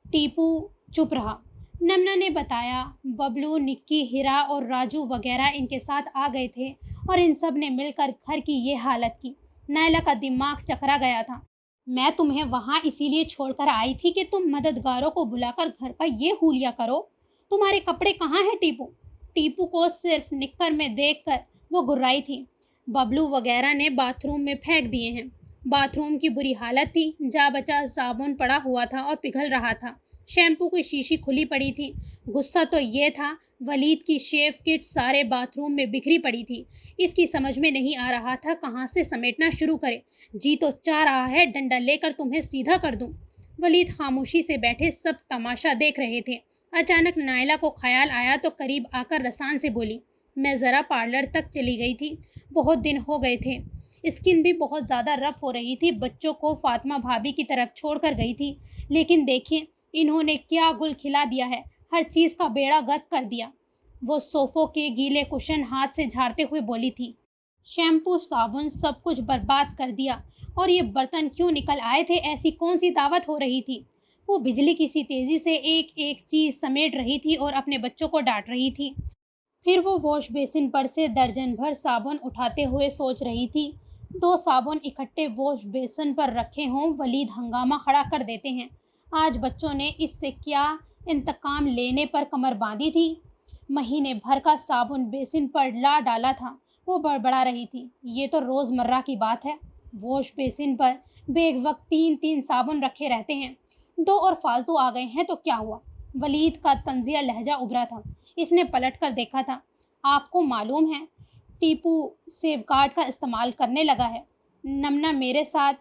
ٹیپو چپ رہا۔ نمنا نے بتایا ببلو، نکی، ہیرا اور راجو وغیرہ ان کے ساتھ آ گئے تھے اور ان سب نے مل کر گھر کی یہ حالت کی۔ نائلہ کا دماغ چکرا گیا تھا۔ میں تمہیں وہاں اسی لیے چھوڑ کر آئی تھی کہ تم مددگاروں کو بلا کر گھر کا یہ حولیہ کرو۔ تمہارے کپڑے کہاں ہیں ٹیپو؟ ٹیپو کو صرف نکر میں دیکھ کر وہ گھرائی تھی۔ ببلو وغیرہ نے باتھ روم میں پھینک دیے ہیں۔ باتھ روم کی بری حالت تھی، جا بچا صابن پڑا ہوا تھا اور پگھل رہا تھا، شیمپو کی شیشی کھلی پڑی تھی۔ غصہ تو یہ تھا ولید کی شیو کٹ سارے باتھ روم میں بکھری پڑی تھی۔ اس کی سمجھ میں نہیں آ رہا تھا کہاں سے سمیٹنا شروع کرے۔ جی تو چاہ رہا ہے ڈنڈا لے کر تمہیں سیدھا کر دوں۔ ولید خاموشی سے بیٹھے سب تماشا دیکھ رہے تھے۔ اچانک نائلہ کو خیال آیا تو قریب آ کر رسان سے بولی، میں ذرا پارلر تک چلی گئی تھی، بہت دن ہو گئے تھے، اسکن بھی بہت زیادہ رف ہو رہی تھی، بچوں کو فاطمہ بھابھی کی طرف چھوڑ کر گئی تھی، لیکن دیکھیں انہوں نے کیا گل کھلا دیا ہے، ہر چیز کا بیڑا غرق کر دیا۔ وہ صوفوں کے گیلے کشن ہاتھ سے جھاڑتے ہوئے بولی تھی، شیمپو، صابن، سب کچھ برباد کر دیا، اور یہ برتن کیوں نکل آئے تھے؟ ایسی کون سی دعوت ہو رہی تھی؟ وہ بجلی کی سی تیزی سے ایک ایک چیز سمیٹ رہی تھی اور اپنے بچوں کو ڈانٹ رہی تھی۔ پھر وہ واش بیسن پر سے درجن بھر صابن اٹھاتے ہوئے سوچ رہی تھی، 2 صابن اکٹھے واش بیسن پر رکھے ہوں، ولید ہنگامہ کھڑا کر دیتے ہیں۔ آج بچوں نے اس سے کیا انتقام لینے پر کمر باندھی تھی؟ مہینے بھر کا صابن بیسن پر لا ڈالا تھا۔ وہ بڑبڑا رہی تھی، یہ تو روز مرہ کی بات ہے، واش بیسن پر بیک وقت 3 صابن رکھے رہتے ہیں، 2 اور فالتو آ گئے ہیں تو کیا ہوا؟ ولید کا طنزیہ لہجہ ابھرا تھا۔ اس نے پلٹ کر دیکھا تھا۔ آپ کو معلوم ہے ٹیپو سیف گارڈ کا استعمال کرنے لگا ہے؟ نمنا میرے ساتھ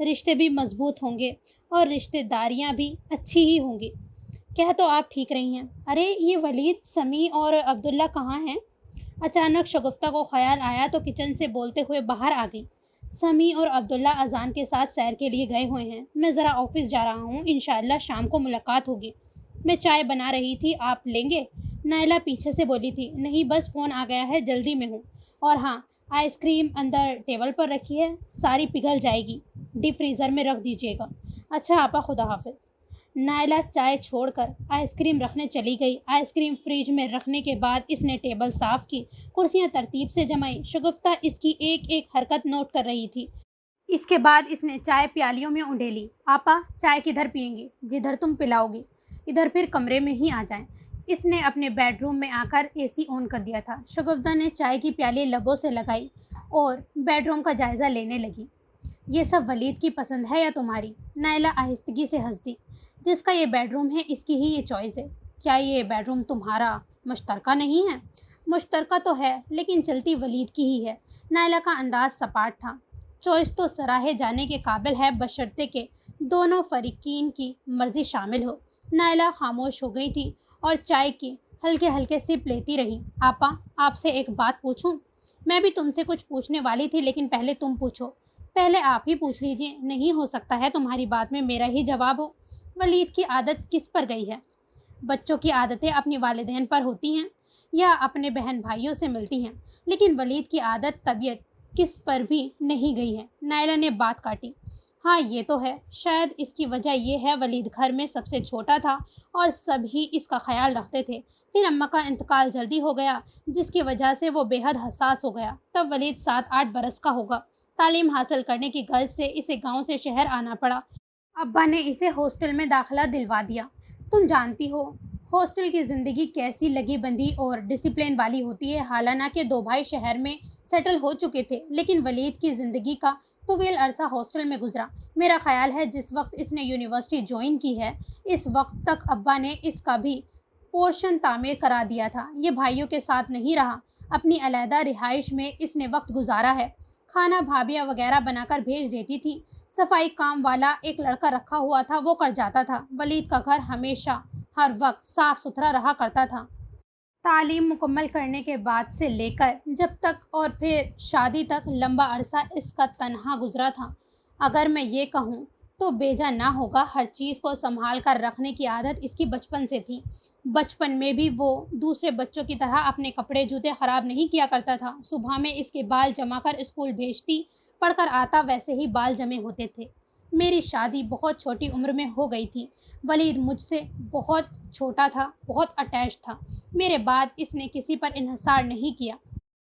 رشتے بھی مضبوط ہوں گے اور رشتے داریاں بھی اچھی ہی ہوں گی۔ کہہ تو آپ ٹھیک رہی ہیں۔ ارے یہ ولید، سمیع اور عبداللہ کہاں ہیں؟ اچانک شگفتہ کو خیال آیا تو کچن سے بولتے ہوئے باہر آ گئی۔ سمیع اور عبداللہ اذان کے ساتھ سیر کے لیے گئے ہوئے ہیں، میں ذرا آفس جا رہا ہوں، انشاءاللہ شام کو ملاقات ہوگی۔ میں چائے بنا رہی تھی، آپ لیں گے؟ نائلہ پیچھے سے بولی تھی۔ نہیں بس فون آ گیا ہے، جلدی میں ہوں۔ اور ہاں، آئس کریم اندر ٹیبل پر رکھی ہے، ساری پگھل جائے گی، ڈیپ فریزر میں رکھ دیجیے گا۔ اچھا آپا، خدا حافظ۔ نائلہ چائے چھوڑ کر آئس کریم رکھنے چلی گئی۔ آئس کریم فریج میں رکھنے کے بعد اس نے ٹیبل صاف کی، کرسیاں ترتیب سے جمائی۔ شگفتہ اس کی ایک ایک حرکت نوٹ کر رہی تھی۔ اس کے بعد اس نے چائے پیالیوں میں انڈیلی۔ آپا چائے کدھر پئیں گی؟ جدھر تم پلاؤ گی، ادھر پھر کمرے میں ہی آ جائیں۔ اس نے اپنے بیڈ روم میں آ کر اے سی آن کر دیا تھا۔ شگفتہ نے چائے کی پیالی لبوں سے لگائی اور بیڈ روم کا جائزہ لینے لگی۔ یہ سب ولید کی پسند ہے یا تمہاری؟ نائلہ آہستگی سے ہنس دی۔ جس کا یہ بیڈ روم ہے اس کی ہی یہ چوائس ہے۔ کیا یہ بیڈ روم تمہارا مشترکہ نہیں ہے؟ مشترکہ تو ہے لیکن چلتی ولید کی ہی ہے۔ نائلہ کا انداز سپاٹ تھا۔ چوائس تو سراہے جانے کے قابل ہے بشرطے کہ دونوں فریقین کی مرضی شامل ہو۔ نائلہ خاموش ہو گئی تھی اور چائے کی ہلکے ہلکے سپ لیتی رہی۔ آپا آپ سے ایک بات پوچھوں؟ میں بھی تم سے کچھ پوچھنے والی تھی لیکن پہلے تم پوچھو۔ پہلے آپ ہی پوچھ لیجئے، نہیں ہو سکتا ہے تمہاری بات میں میرا ہی جواب ہو۔ ولید کی عادت کس پر گئی ہے؟ بچوں کی عادتیں اپنی والدین پر ہوتی ہیں یا اپنے بہن بھائیوں سے ملتی ہیں، لیکن ولید کی عادت طبیعت کس پر بھی نہیں گئی ہے۔ نائلہ نے بات کاٹی۔ ہاں یہ تو ہے، شاید اس کی وجہ یہ ہے ولید گھر میں سب سے چھوٹا تھا اور سب ہی اس کا خیال رکھتے تھے۔ پھر اماں کا انتقال جلدی ہو گیا جس کی وجہ سے وہ بے حد حساس ہو گیا۔ تب ولید 7-8 برس کا ہوگا۔ تعلیم حاصل کرنے کی غرض سے اسے گاؤں سے شہر آنا پڑا۔ ابا نے اسے ہاسٹل میں داخلہ دلوا دیا۔ تم جانتی ہو ہاسٹل کی زندگی کیسی لگی بندھی اور ڈسپلن والی ہوتی ہے۔ حالانکہ 2 بھائی شہر میں سیٹل ہو چکے تھے لیکن ولید کی زندگی کا طویل عرصہ ہاسٹل میں گزرا۔ میرا خیال ہے جس وقت اس نے یونیورسٹی جوائن کی ہے اس وقت تک ابا نے اس کا بھی پورشن تعمیر کرا دیا تھا۔ یہ بھائیوں کے ساتھ نہیں رہا، اپنی علیحدہ رہائش میں اس نے وقت گزارا ہے۔ کھانا بھابیاں وغیرہ بنا کر بھیج دیتی تھی، صفائی کام والا ایک لڑکا رکھا ہوا تھا، وہ کر جاتا تھا۔ ولید کا گھر ہمیشہ ہر وقت صاف ستھرا رہا کرتا تھا۔ تعلیم مکمل کرنے کے بعد سے لے کر جب تک اور پھر شادی تک لمبا عرصہ اس کا تنہا گزرا تھا۔ اگر میں یہ کہوں تو بیجا نہ ہوگا، ہر چیز کو سنبھال کر رکھنے کی عادت اس کی بچپن سے تھی۔ بچپن میں بھی وہ دوسرے بچوں کی طرح اپنے کپڑے جوتے خراب نہیں کیا کرتا تھا۔ صبح میں اس کے بال جما کر اسکول بھیجتی، پڑھ کر آتا ویسے ہی بال جمے ہوتے تھے۔ میری شادی بہت چھوٹی عمر میں ہو گئی تھی۔ ولید مجھ سے بہت چھوٹا تھا، بہت اٹیچ تھا۔ میرے بعد اس نے کسی پر انحصار نہیں کیا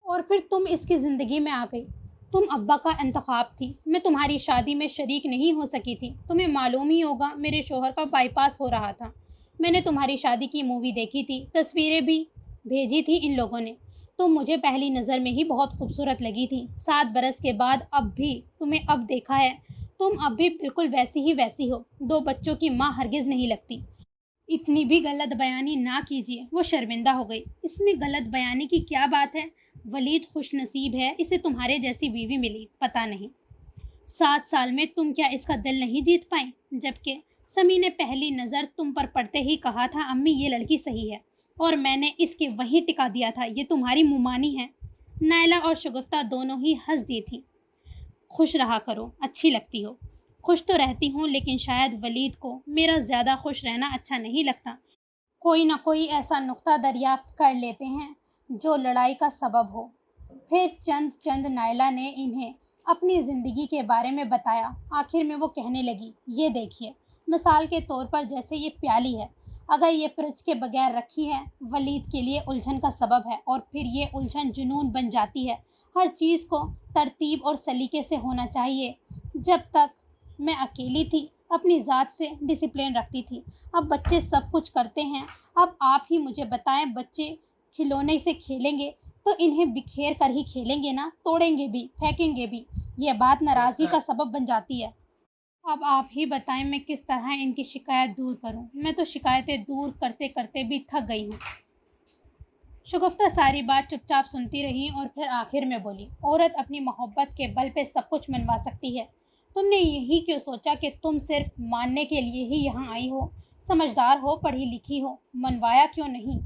اور پھر تم اس کی زندگی میں آ گئی۔ تم ابا کا انتخاب تھی، میں تمہاری شادی میں شریک نہیں ہو سکی تھی۔ تمہیں معلوم ہی ہوگا میرے شوہر کا بائی پاس ہو رہا تھا۔ میں نے تمہاری شادی کی مووی دیکھی تھی، تصویریں بھی بھیجی تھی ان لوگوں نے۔ تم مجھے پہلی نظر میں ہی بہت خوبصورت لگی تھی۔ 7 برس کے بعد اب بھی تمہیں اب دیکھا ہے، تم اب بھی بالکل ویسی ہی ویسی ہو۔ 2 بچوں کی ماں ہرگز نہیں لگتی۔ اتنی بھی غلط بیانی نہ کیجیے۔ وہ شرمندہ ہو گئی۔ اس میں غلط بیانی کی کیا بات ہے؟ ولید خوش نصیب ہے، اسے تمہارے جیسی بیوی ملی۔ پتہ نہیں 7 سال میں تم کیا اس کا دل نہیں جیت پائیں؟ جبکہ سمیع نے پہلی نظر تم پر پڑتے ہی کہا تھا امی یہ لڑکی صحیح ہے، اور میں نے اس کے وہیں ٹکا دیا تھا۔ یہ تمہاری ممانی ہے۔ نائلہ اور شگفتہ دونوں ہی ہنس دی تھیں۔ خوش رہا کرو، اچھی لگتی ہو۔ خوش تو رہتی ہوں لیکن شاید ولید کو میرا زیادہ خوش رہنا اچھا نہیں لگتا۔ کوئی نہ کوئی ایسا نقطہ دریافت کر لیتے ہیں جو لڑائی کا سبب ہو۔ پھر چند نائلہ نے انہیں اپنی زندگی کے بارے میں بتایا۔ آخر میں وہ کہنے لگی، یہ دیکھیے، مثال کے طور پر جیسے یہ پیالی ہے، اگر یہ فرج کے بغیر رکھی ہے ولید کے لیے الجھن کا سبب ہے، اور پھر یہ الجھن جنون بن جاتی ہے۔ ہر چیز کو ترتیب اور سلیقے سے ہونا چاہیے۔ جب تک میں اکیلی تھی اپنی ذات سے ڈسپلن رکھتی تھی، اب بچے سب کچھ کرتے ہیں۔ اب آپ ہی مجھے بتائیں، بچے کھلونے سے کھیلیں گے تو انہیں بکھیر کر ہی کھیلیں گے نا، توڑیں گے بھی، پھینکیں گے بھی۔ یہ بات ناراضگی کا سبب بن جاتی ہے۔ اب آپ ہی بتائیں میں کس طرح ان کی شکایت دور کروں؟ میں تو شکایتیں دور کرتے کرتے بھی تھک گئی ہوں۔ شگفتہ ساری بات چپ چاپ سنتی رہی اور پھر آخر میں بولی، عورت اپنی محبت کے بل پہ سب کچھ منوا سکتی ہے، تم نے یہی کیوں سوچا کہ تم صرف ماننے کے لیے ہی یہاں آئی ہو؟ سمجھدار ہو، پڑھی لکھی ہو، منوایا کیوں نہیں؟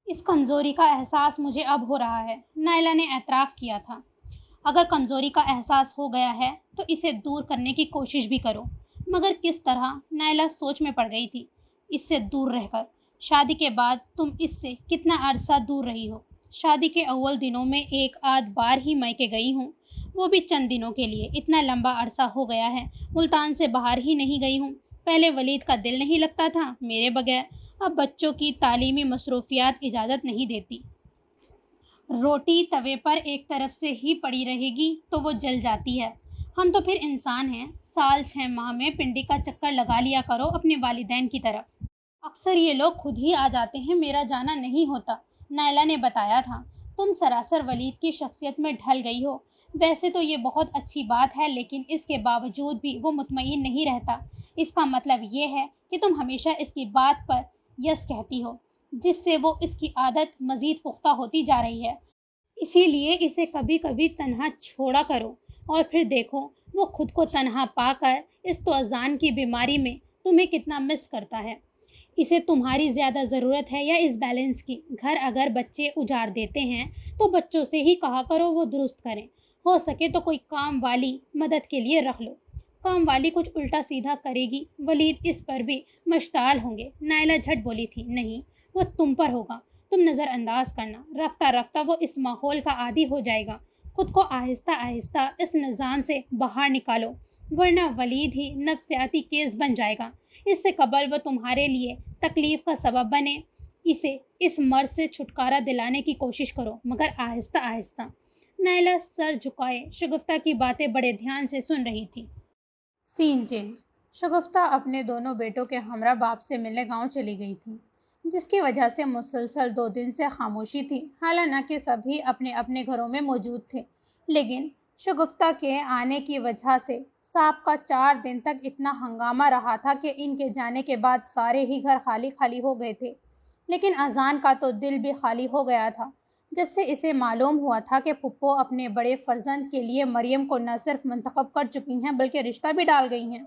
اس کمزوری کا احساس مجھے اب ہو رہا ہے، نائلہ نے اعتراف کیا تھا۔ اگر کمزوری کا احساس ہو گیا ہے تو اسے دور کرنے کی کوشش بھی کرو، مگر کس طرح؟ نائلہ سوچ میں پڑ گئی تھی۔ اس سے دور رہ کر۔ شادی کے بعد تم اس سے کتنا عرصہ دور رہی ہو؟ شادی کے اول دنوں میں ایک آدھ بار ہی میکے گئی ہوں، وہ بھی چند دنوں کے لیے۔ اتنا لمبا عرصہ ہو گیا ہے ملتان سے باہر ہی نہیں گئی ہوں۔ پہلے ولید کا دل نہیں لگتا تھا میرے بغیر، اب بچوں کی تعلیمی مصروفیات اجازت نہیں دیتی۔ روٹی توے پر ایک طرف سے ہی پڑی رہے گی تو وہ جل جاتی ہے۔ ہم تو پھر انسان ہیں، سال 6 ماہ میں پنڈی کا چکر لگا لیا کرو اپنے والدین کی طرف۔ اکثر یہ لوگ خود ہی آ جاتے ہیں، میرا جانا نہیں ہوتا۔ نائلہ نے بتایا تھا۔ تم سراسر ولید کی شخصیت میں ڈھل گئی ہو۔ ویسے تو یہ بہت اچھی بات ہے، لیکن اس کے باوجود بھی وہ مطمئن نہیں رہتا۔ اس کا مطلب یہ ہے کہ تم ہمیشہ اس کی بات پر یس کہتی ہو، جس سے وہ اس کی عادت مزید پختہ ہوتی جا رہی ہے۔ اسی لیے اسے کبھی کبھی تنہا چھوڑا کرو اور پھر دیکھو وہ خود کو تنہا پا کر اس توازن کی بیماری میں تمہیں کتنا مس کرتا ہے۔ اسے تمہاری زیادہ ضرورت ہے یا اس بیلنس کی؟ گھر اگر بچے اجاڑ دیتے ہیں تو بچوں سے ہی کہا کرو وہ درست کریں۔ ہو سکے تو کوئی کام والی مدد کے لیے رکھ لو۔ کام والی کچھ الٹا سیدھا کرے گی، ولید اس پر بھی مشتعل ہوں گے۔ نائلہ جھٹ بولی تھی، نہیں، وہ تم پر ہوگا، تم نظر انداز کرنا۔ رفتہ رفتہ وہ اس ماحول کا عادی ہو جائے گا۔ خود کو آہستہ آہستہ اس نظام سے باہر نکالو، ورنہ ولید ہی نفسیاتی کیس بن جائے گا۔ اس سے قبل وہ تمہارے لیے تکلیف کا سبب بنے۔ اسے اس مرض سے چھٹکارا دلانے کی کوشش کرو، مگر آہستہ آہستہ۔ نائلہ سر جھکائے شگفتہ کی باتیں بڑے دھیان سے سن رہی تھی۔ سین جن۔ شگفتہ اپنے دونوں بیٹوں کے ہمراہ باپ سے ملنے گاؤں چلی گئی تھی، جس کی وجہ سے مسلسل 2 دن سے خاموشی تھی۔ حالانکہ سبھی اپنے اپنے گھروں میں موجود تھے، لیکن شگفتہ کے آنے کی وجہ سے صاحب کا 4 دن تک اتنا ہنگامہ رہا تھا کہ ان کے جانے کے بعد سارے ہی گھر خالی خالی ہو گئے تھے۔ لیکن اذان کا تو دل بھی خالی ہو گیا تھا، جب سے اسے معلوم ہوا تھا کہ پھپھو اپنے بڑے فرزند کے لیے مریم کو نہ صرف منتخب کر چکی ہیں بلکہ رشتہ بھی ڈال گئی ہیں۔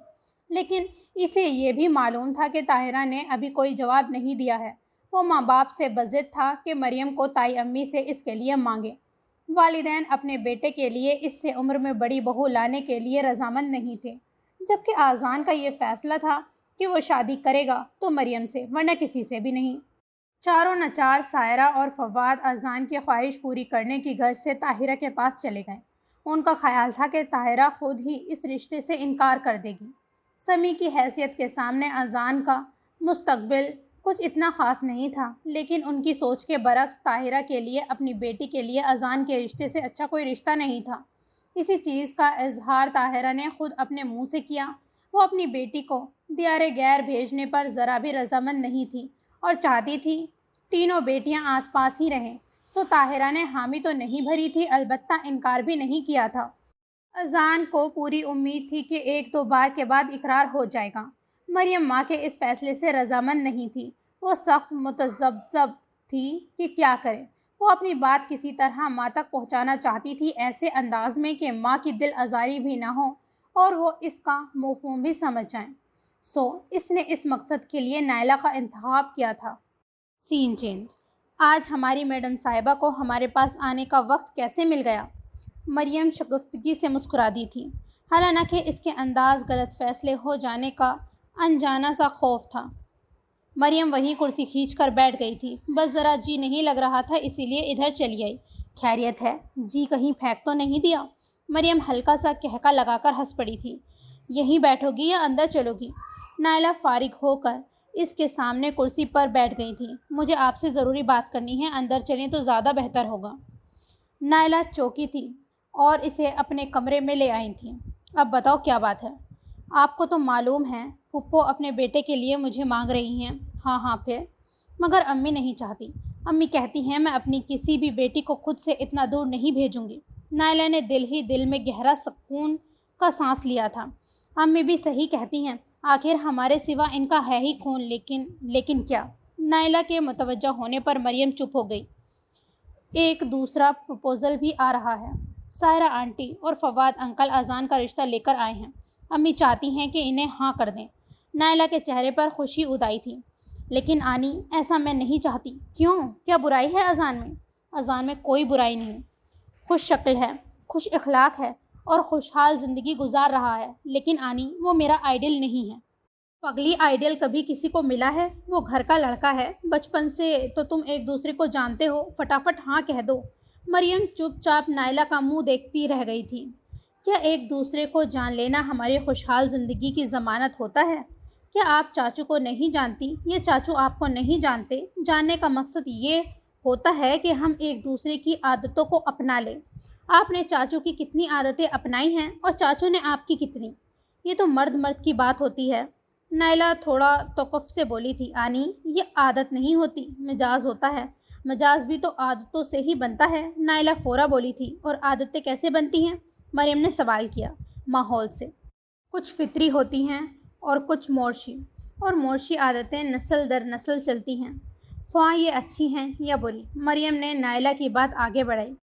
لیکن اسے یہ بھی معلوم تھا کہ طاہرہ نے ابھی کوئی جواب نہیں دیا ہے۔ وہ ماں باپ سے بضد تھا کہ مریم کو تائی امی سے اس کے لیے مانگے۔ والدین اپنے بیٹے کے لیے اس سے عمر میں بڑی بہو لانے کے لیے رضامند نہیں تھے، جبکہ اذان کا یہ فیصلہ تھا کہ وہ شادی کرے گا تو مریم سے، ورنہ کسی سے بھی نہیں۔ چاروں نچار سائرہ اور فواد اذان کی خواہش پوری کرنے کی غرض سے طاہرہ کے پاس چلے گئے۔ ان کا خیال تھا کہ طاہرہ خود ہی اس رشتے سے انکار کر دے گی۔ سمیع کی حیثیت کے سامنے اذان کا مستقبل کچھ اتنا خاص نہیں تھا، لیکن ان کی سوچ کے برعکس طاہرہ کے لیے اپنی بیٹی کے لیے اذان کے رشتے سے اچھا کوئی رشتہ نہیں تھا۔ اسی چیز کا اظہار طاہرہ نے خود اپنے منہ سے کیا۔ وہ اپنی بیٹی کو دیار غیر بھیجنے پر ذرا بھی رضامند نہیں تھی اور چاہتی تھی تینوں بیٹیاں آس پاس ہی رہیں۔ سو طاہرہ نے حامی تو نہیں بھری تھی، البتہ انکار بھی نہیں کیا تھا۔ اذان کو پوری امید تھی کہ 1-2 بار کے بعد اقرار ہو جائے گا۔ مریم ماں کے اس فیصلے سے رضامند نہیں تھی۔ وہ سخت متذبذب تھی کہ کیا کرے۔ وہ اپنی بات کسی طرح ماں تک پہنچانا چاہتی تھی، ایسے انداز میں کہ ماں کی دل آزاری بھی نہ ہو اور وہ اس کا مفہوم بھی سمجھ جائیں۔ سو اس نے اس مقصد کے لیے نائلہ کا انتخاب کیا تھا۔ سین چینج۔ آج ہماری میڈم صاحبہ کو ہمارے پاس آنے کا وقت کیسے مل گیا؟ مریم شگفتگی سے مسکراتی تھی، حالانکہ اس کے انداز غلط فیصلے ہو جانے کا انجانا سا خوف تھا۔ مریم وہیں کرسی کھینچ کر بیٹھ گئی تھی، بس ذرا جی نہیں لگ رہا تھا، اسی لیے ادھر چلی آئی۔ خیریت ہے؟ جی کہیں پھینک تو نہیں دیا؟ مریم ہلکا سا کہکا لگا کر ہنس پڑی تھی۔ یہیں بیٹھو گی یا اندر چلو گی؟ نائلہ فارغ ہو کر اس کے سامنے کرسی پر بیٹھ گئی تھی۔ مجھے آپ سے ضروری بات کرنی ہے، اندر چلیں تو زیادہ بہتر ہوگا۔ نائلہ چوکی تھی اور اسے اپنے کمرے میں لے آئی تھیں۔ اب بتاؤ کیا بات ہے؟ آپ کو تو معلوم ہے پھپھو اپنے بیٹے کے لیے مجھے مانگ رہی ہیں۔ ہاں پھر؟ مگر امی نہیں چاہتی۔ امی کہتی ہیں میں اپنی کسی بھی بیٹی کو خود سے اتنا دور نہیں بھیجوں گی۔ نائلہ نے دل ہی دل میں گہرا سکون کا سانس لیا تھا۔ امی بھی صحیح کہتی ہیں، آخر ہمارے سوا ان کا ہے ہی کون۔ لیکن کیا؟ نائلہ کے متوجہ ہونے پر مریم چپ ہو گئی۔ ایک دوسرا پروپوزل بھی آ رہا ہے۔ سائرہ آنٹی اور فواد انکل اذان کا رشتہ لے کر آئے ہیں، امی چاہتی ہیں کہ انہیں ہاں کر دیں۔ نائلہ کے چہرے پر خوشی ادائی تھی۔ لیکن آنی، ایسا میں نہیں چاہتی۔ کیوں؟ کیا برائی ہے اذان میں؟ اذان میں کوئی برائی نہیں۔ خوش شکل ہے، خوش اخلاق ہے اور خوشحال زندگی گزار رہا ہے، لیکن آنی وہ میرا آئیڈل نہیں ہے۔ پگلی، آئیڈل کبھی کسی کو ملا ہے؟ وہ گھر کا لڑکا ہے، بچپن سے تو تم ایک دوسرے کو جانتے ہو، فٹافٹ ہاں کہہ دو۔ مریم چپ چاپ نائلہ کا منہ دیکھتی رہ گئی تھی۔ کیا ایک دوسرے کو جان لینا ہماری خوشحال زندگی کی ضمانت ہوتا ہے؟ کیا آپ چاچو کو نہیں جانتی یا چاچو آپ کو نہیں جانتے؟ جاننے کا مقصد یہ ہوتا ہے کہ ہم ایک دوسرے کی عادتوں کو اپنا لیں۔ آپ نے چاچو کی کتنی عادتیں اپنائی ہیں اور چاچو نے آپ کی کتنی؟ یہ تو مرد مرد کی بات ہوتی ہے۔ نائلہ تھوڑا توقف سے بولی تھی۔ آنی، یہ عادت نہیں ہوتی، مجاز ہوتا ہے۔ مجاز بھی تو عادتوں سے ہی بنتا ہے۔ نائلہ فورا بولی تھی۔ اور عادتیں کیسے بنتی ہیں؟ مریم نے سوال کیا۔ ماحول سے۔ کچھ فطری ہوتی ہیں اور کچھ مورشی، اور مورشی عادتیں نسل در نسل چلتی ہیں، خواہ یہ اچھی ہیں یا بری۔ مریم نے نائلہ کی بات آگے بڑھائی۔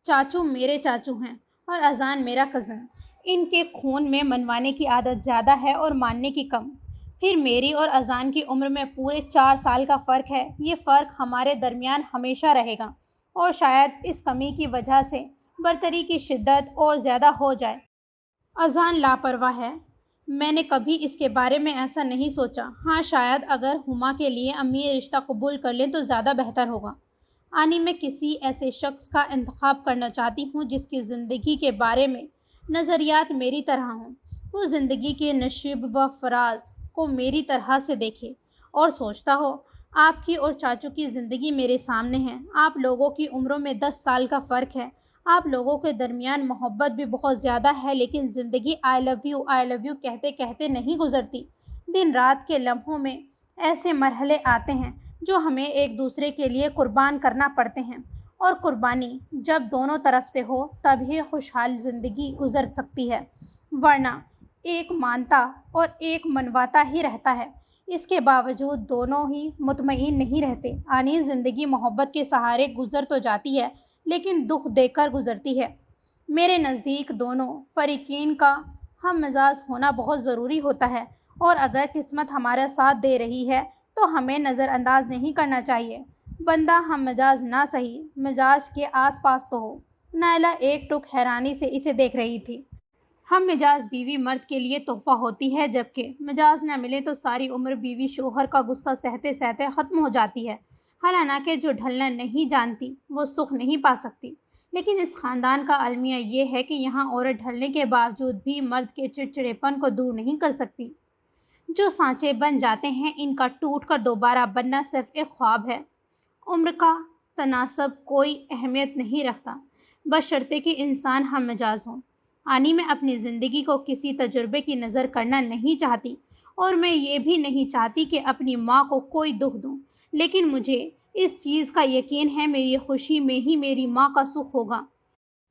چاچو میرے چاچو ہیں اور اذان میرا کزن۔ ان کے خون میں منوانے کی عادت زیادہ ہے اور ماننے کی کم۔ پھر میری اور اذان کی عمر میں پورے 4 سال کا فرق ہے۔ یہ فرق ہمارے درمیان ہمیشہ رہے گا، اور شاید اس کمی کی وجہ سے برتری کی شدت اور زیادہ ہو جائے۔ اذان لاپرواہ ہے۔ میں نے کبھی اس کے بارے میں ایسا نہیں سوچا۔ ہاں، شاید اگر ہما کے لیے امی یہ رشتہ قبول کر لیں تو زیادہ بہتر ہوگا۔ آنی، میں کسی ایسے شخص کا انتخاب کرنا چاہتی ہوں جس کی زندگی کے بارے میں نظریات میری طرح ہوں۔ وہ زندگی کے نشیب و فراز کو میری طرح سے دیکھے اور سوچتا ہو۔ آپ کی اور چاچو کی زندگی میرے سامنے ہے۔ آپ لوگوں کی عمروں میں 10 سال کا فرق ہے۔ آپ لوگوں کے درمیان محبت بھی بہت زیادہ ہے، لیکن زندگی آئی لو یو کہتے کہتے نہیں گزرتی۔ دن رات کے لمحوں میں ایسے مرحلے آتے ہیں جو ہمیں ایک دوسرے کے لیے قربان کرنا پڑتے ہیں، اور قربانی جب دونوں طرف سے ہو تب ہی خوشحال زندگی گزر سکتی ہے، ورنہ ایک مانتا اور ایک منواتا ہی رہتا ہے۔ اس کے باوجود دونوں ہی مطمئن نہیں رہتے۔ آنی، زندگی محبت کے سہارے گزر تو جاتی ہے، لیکن دکھ دے کر گزرتی ہے۔ میرے نزدیک دونوں فریقین کا ہم مزاج ہونا بہت ضروری ہوتا ہے، اور اگر قسمت ہمارا ساتھ دے رہی ہے تو ہمیں نظر انداز نہیں کرنا چاہیے۔ بندہ ہم مزاج نہ سہی، مزاج کے آس پاس تو ہو۔ نائلہ ایک ٹک حیرانی سے اسے دیکھ رہی تھی۔ ہم مزاج بیوی مرد کے لیے تحفہ ہوتی ہے، جبکہ مزاج نہ ملے تو ساری عمر بیوی شوہر کا غصہ سہتے سہتے ختم ہو جاتی ہے۔ حالانکہ جو ڈھلنا نہیں جانتی وہ سکھ نہیں پا سکتی، لیکن اس خاندان کا المیہ یہ ہے کہ یہاں عورت ڈھلنے کے باوجود بھی مرد کے چڑچڑےپن کو دور نہیں کر سکتی۔ جو سانچے بن جاتے ہیں، ان کا ٹوٹ کر دوبارہ بننا صرف ایک خواب ہے۔ عمر کا تناسب کوئی اہمیت نہیں رکھتا، بشرطے کہ انسان ہم مزاج ہوں۔ آنی، میں اپنی زندگی کو کسی تجربے کی نظر کرنا نہیں چاہتی، اور میں یہ بھی نہیں چاہتی کہ اپنی ماں کو کوئی دکھ دوں، لیکن مجھے اس چیز کا یقین ہے میری خوشی میں ہی میری ماں کا سکھ ہوگا۔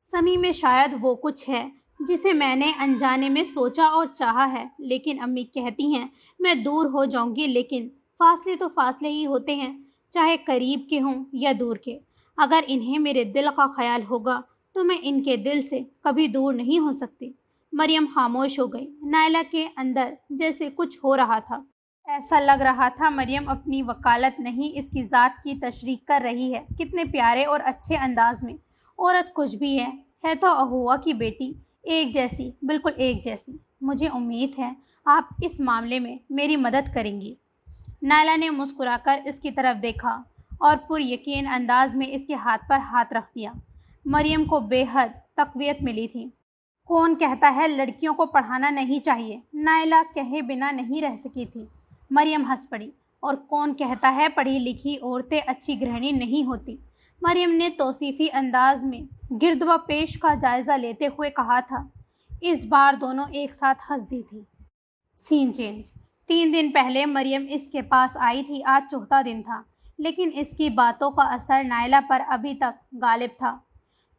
سمی میں شاید وہ کچھ ہے جسے میں نے انجانے میں سوچا اور چاہا ہے، لیکن امی کہتی ہیں میں دور ہو جاؤں گی، لیکن فاصلے تو فاصلے ہی ہوتے ہیں، چاہے قریب کے ہوں یا دور کے۔ اگر انہیں میرے دل کا خیال ہوگا تو میں ان کے دل سے کبھی دور نہیں ہو سکتی۔ مریم خاموش ہو گئی۔ نائلہ کے اندر جیسے کچھ ہو رہا تھا۔ ایسا لگ رہا تھا مریم اپنی وکالت نہیں، اس کی ذات کی تشریح کر رہی ہے، کتنے پیارے اور اچھے انداز میں۔ عورت کچھ بھی ہے تو اہوا کی بیٹی، ایک جیسی، بالکل ایک جیسی۔ مجھے امید ہے آپ اس معاملے میں میری مدد کریں گی۔ نائلہ نے مسکرا کر اس کی طرف دیکھا اور پر یقین انداز میں اس کے ہاتھ پر ہاتھ رکھ دیا۔ مریم کو بے حد تقویت ملی تھی۔ کون کہتا ہے لڑکیوں کو پڑھانا نہیں چاہیے؟ نائلہ کہے بنا نہیں رہ سکی تھی۔ مریم ہنس پڑی۔ اور کون کہتا ہے پڑھی لکھی عورتیں اچھی گرہنی نہیں ہوتی؟ مریم نے توصیفی انداز میں گرد و پیش کا جائزہ لیتے ہوئے کہا تھا۔ اس بار دونوں ایک ساتھ ہنس دی تھی۔ سین چینج۔ 3 دن پہلے مریم اس کے پاس آئی تھی، آج 4تھا دن تھا، لیکن اس کی باتوں کا اثر نائلہ پر ابھی تک غالب تھا۔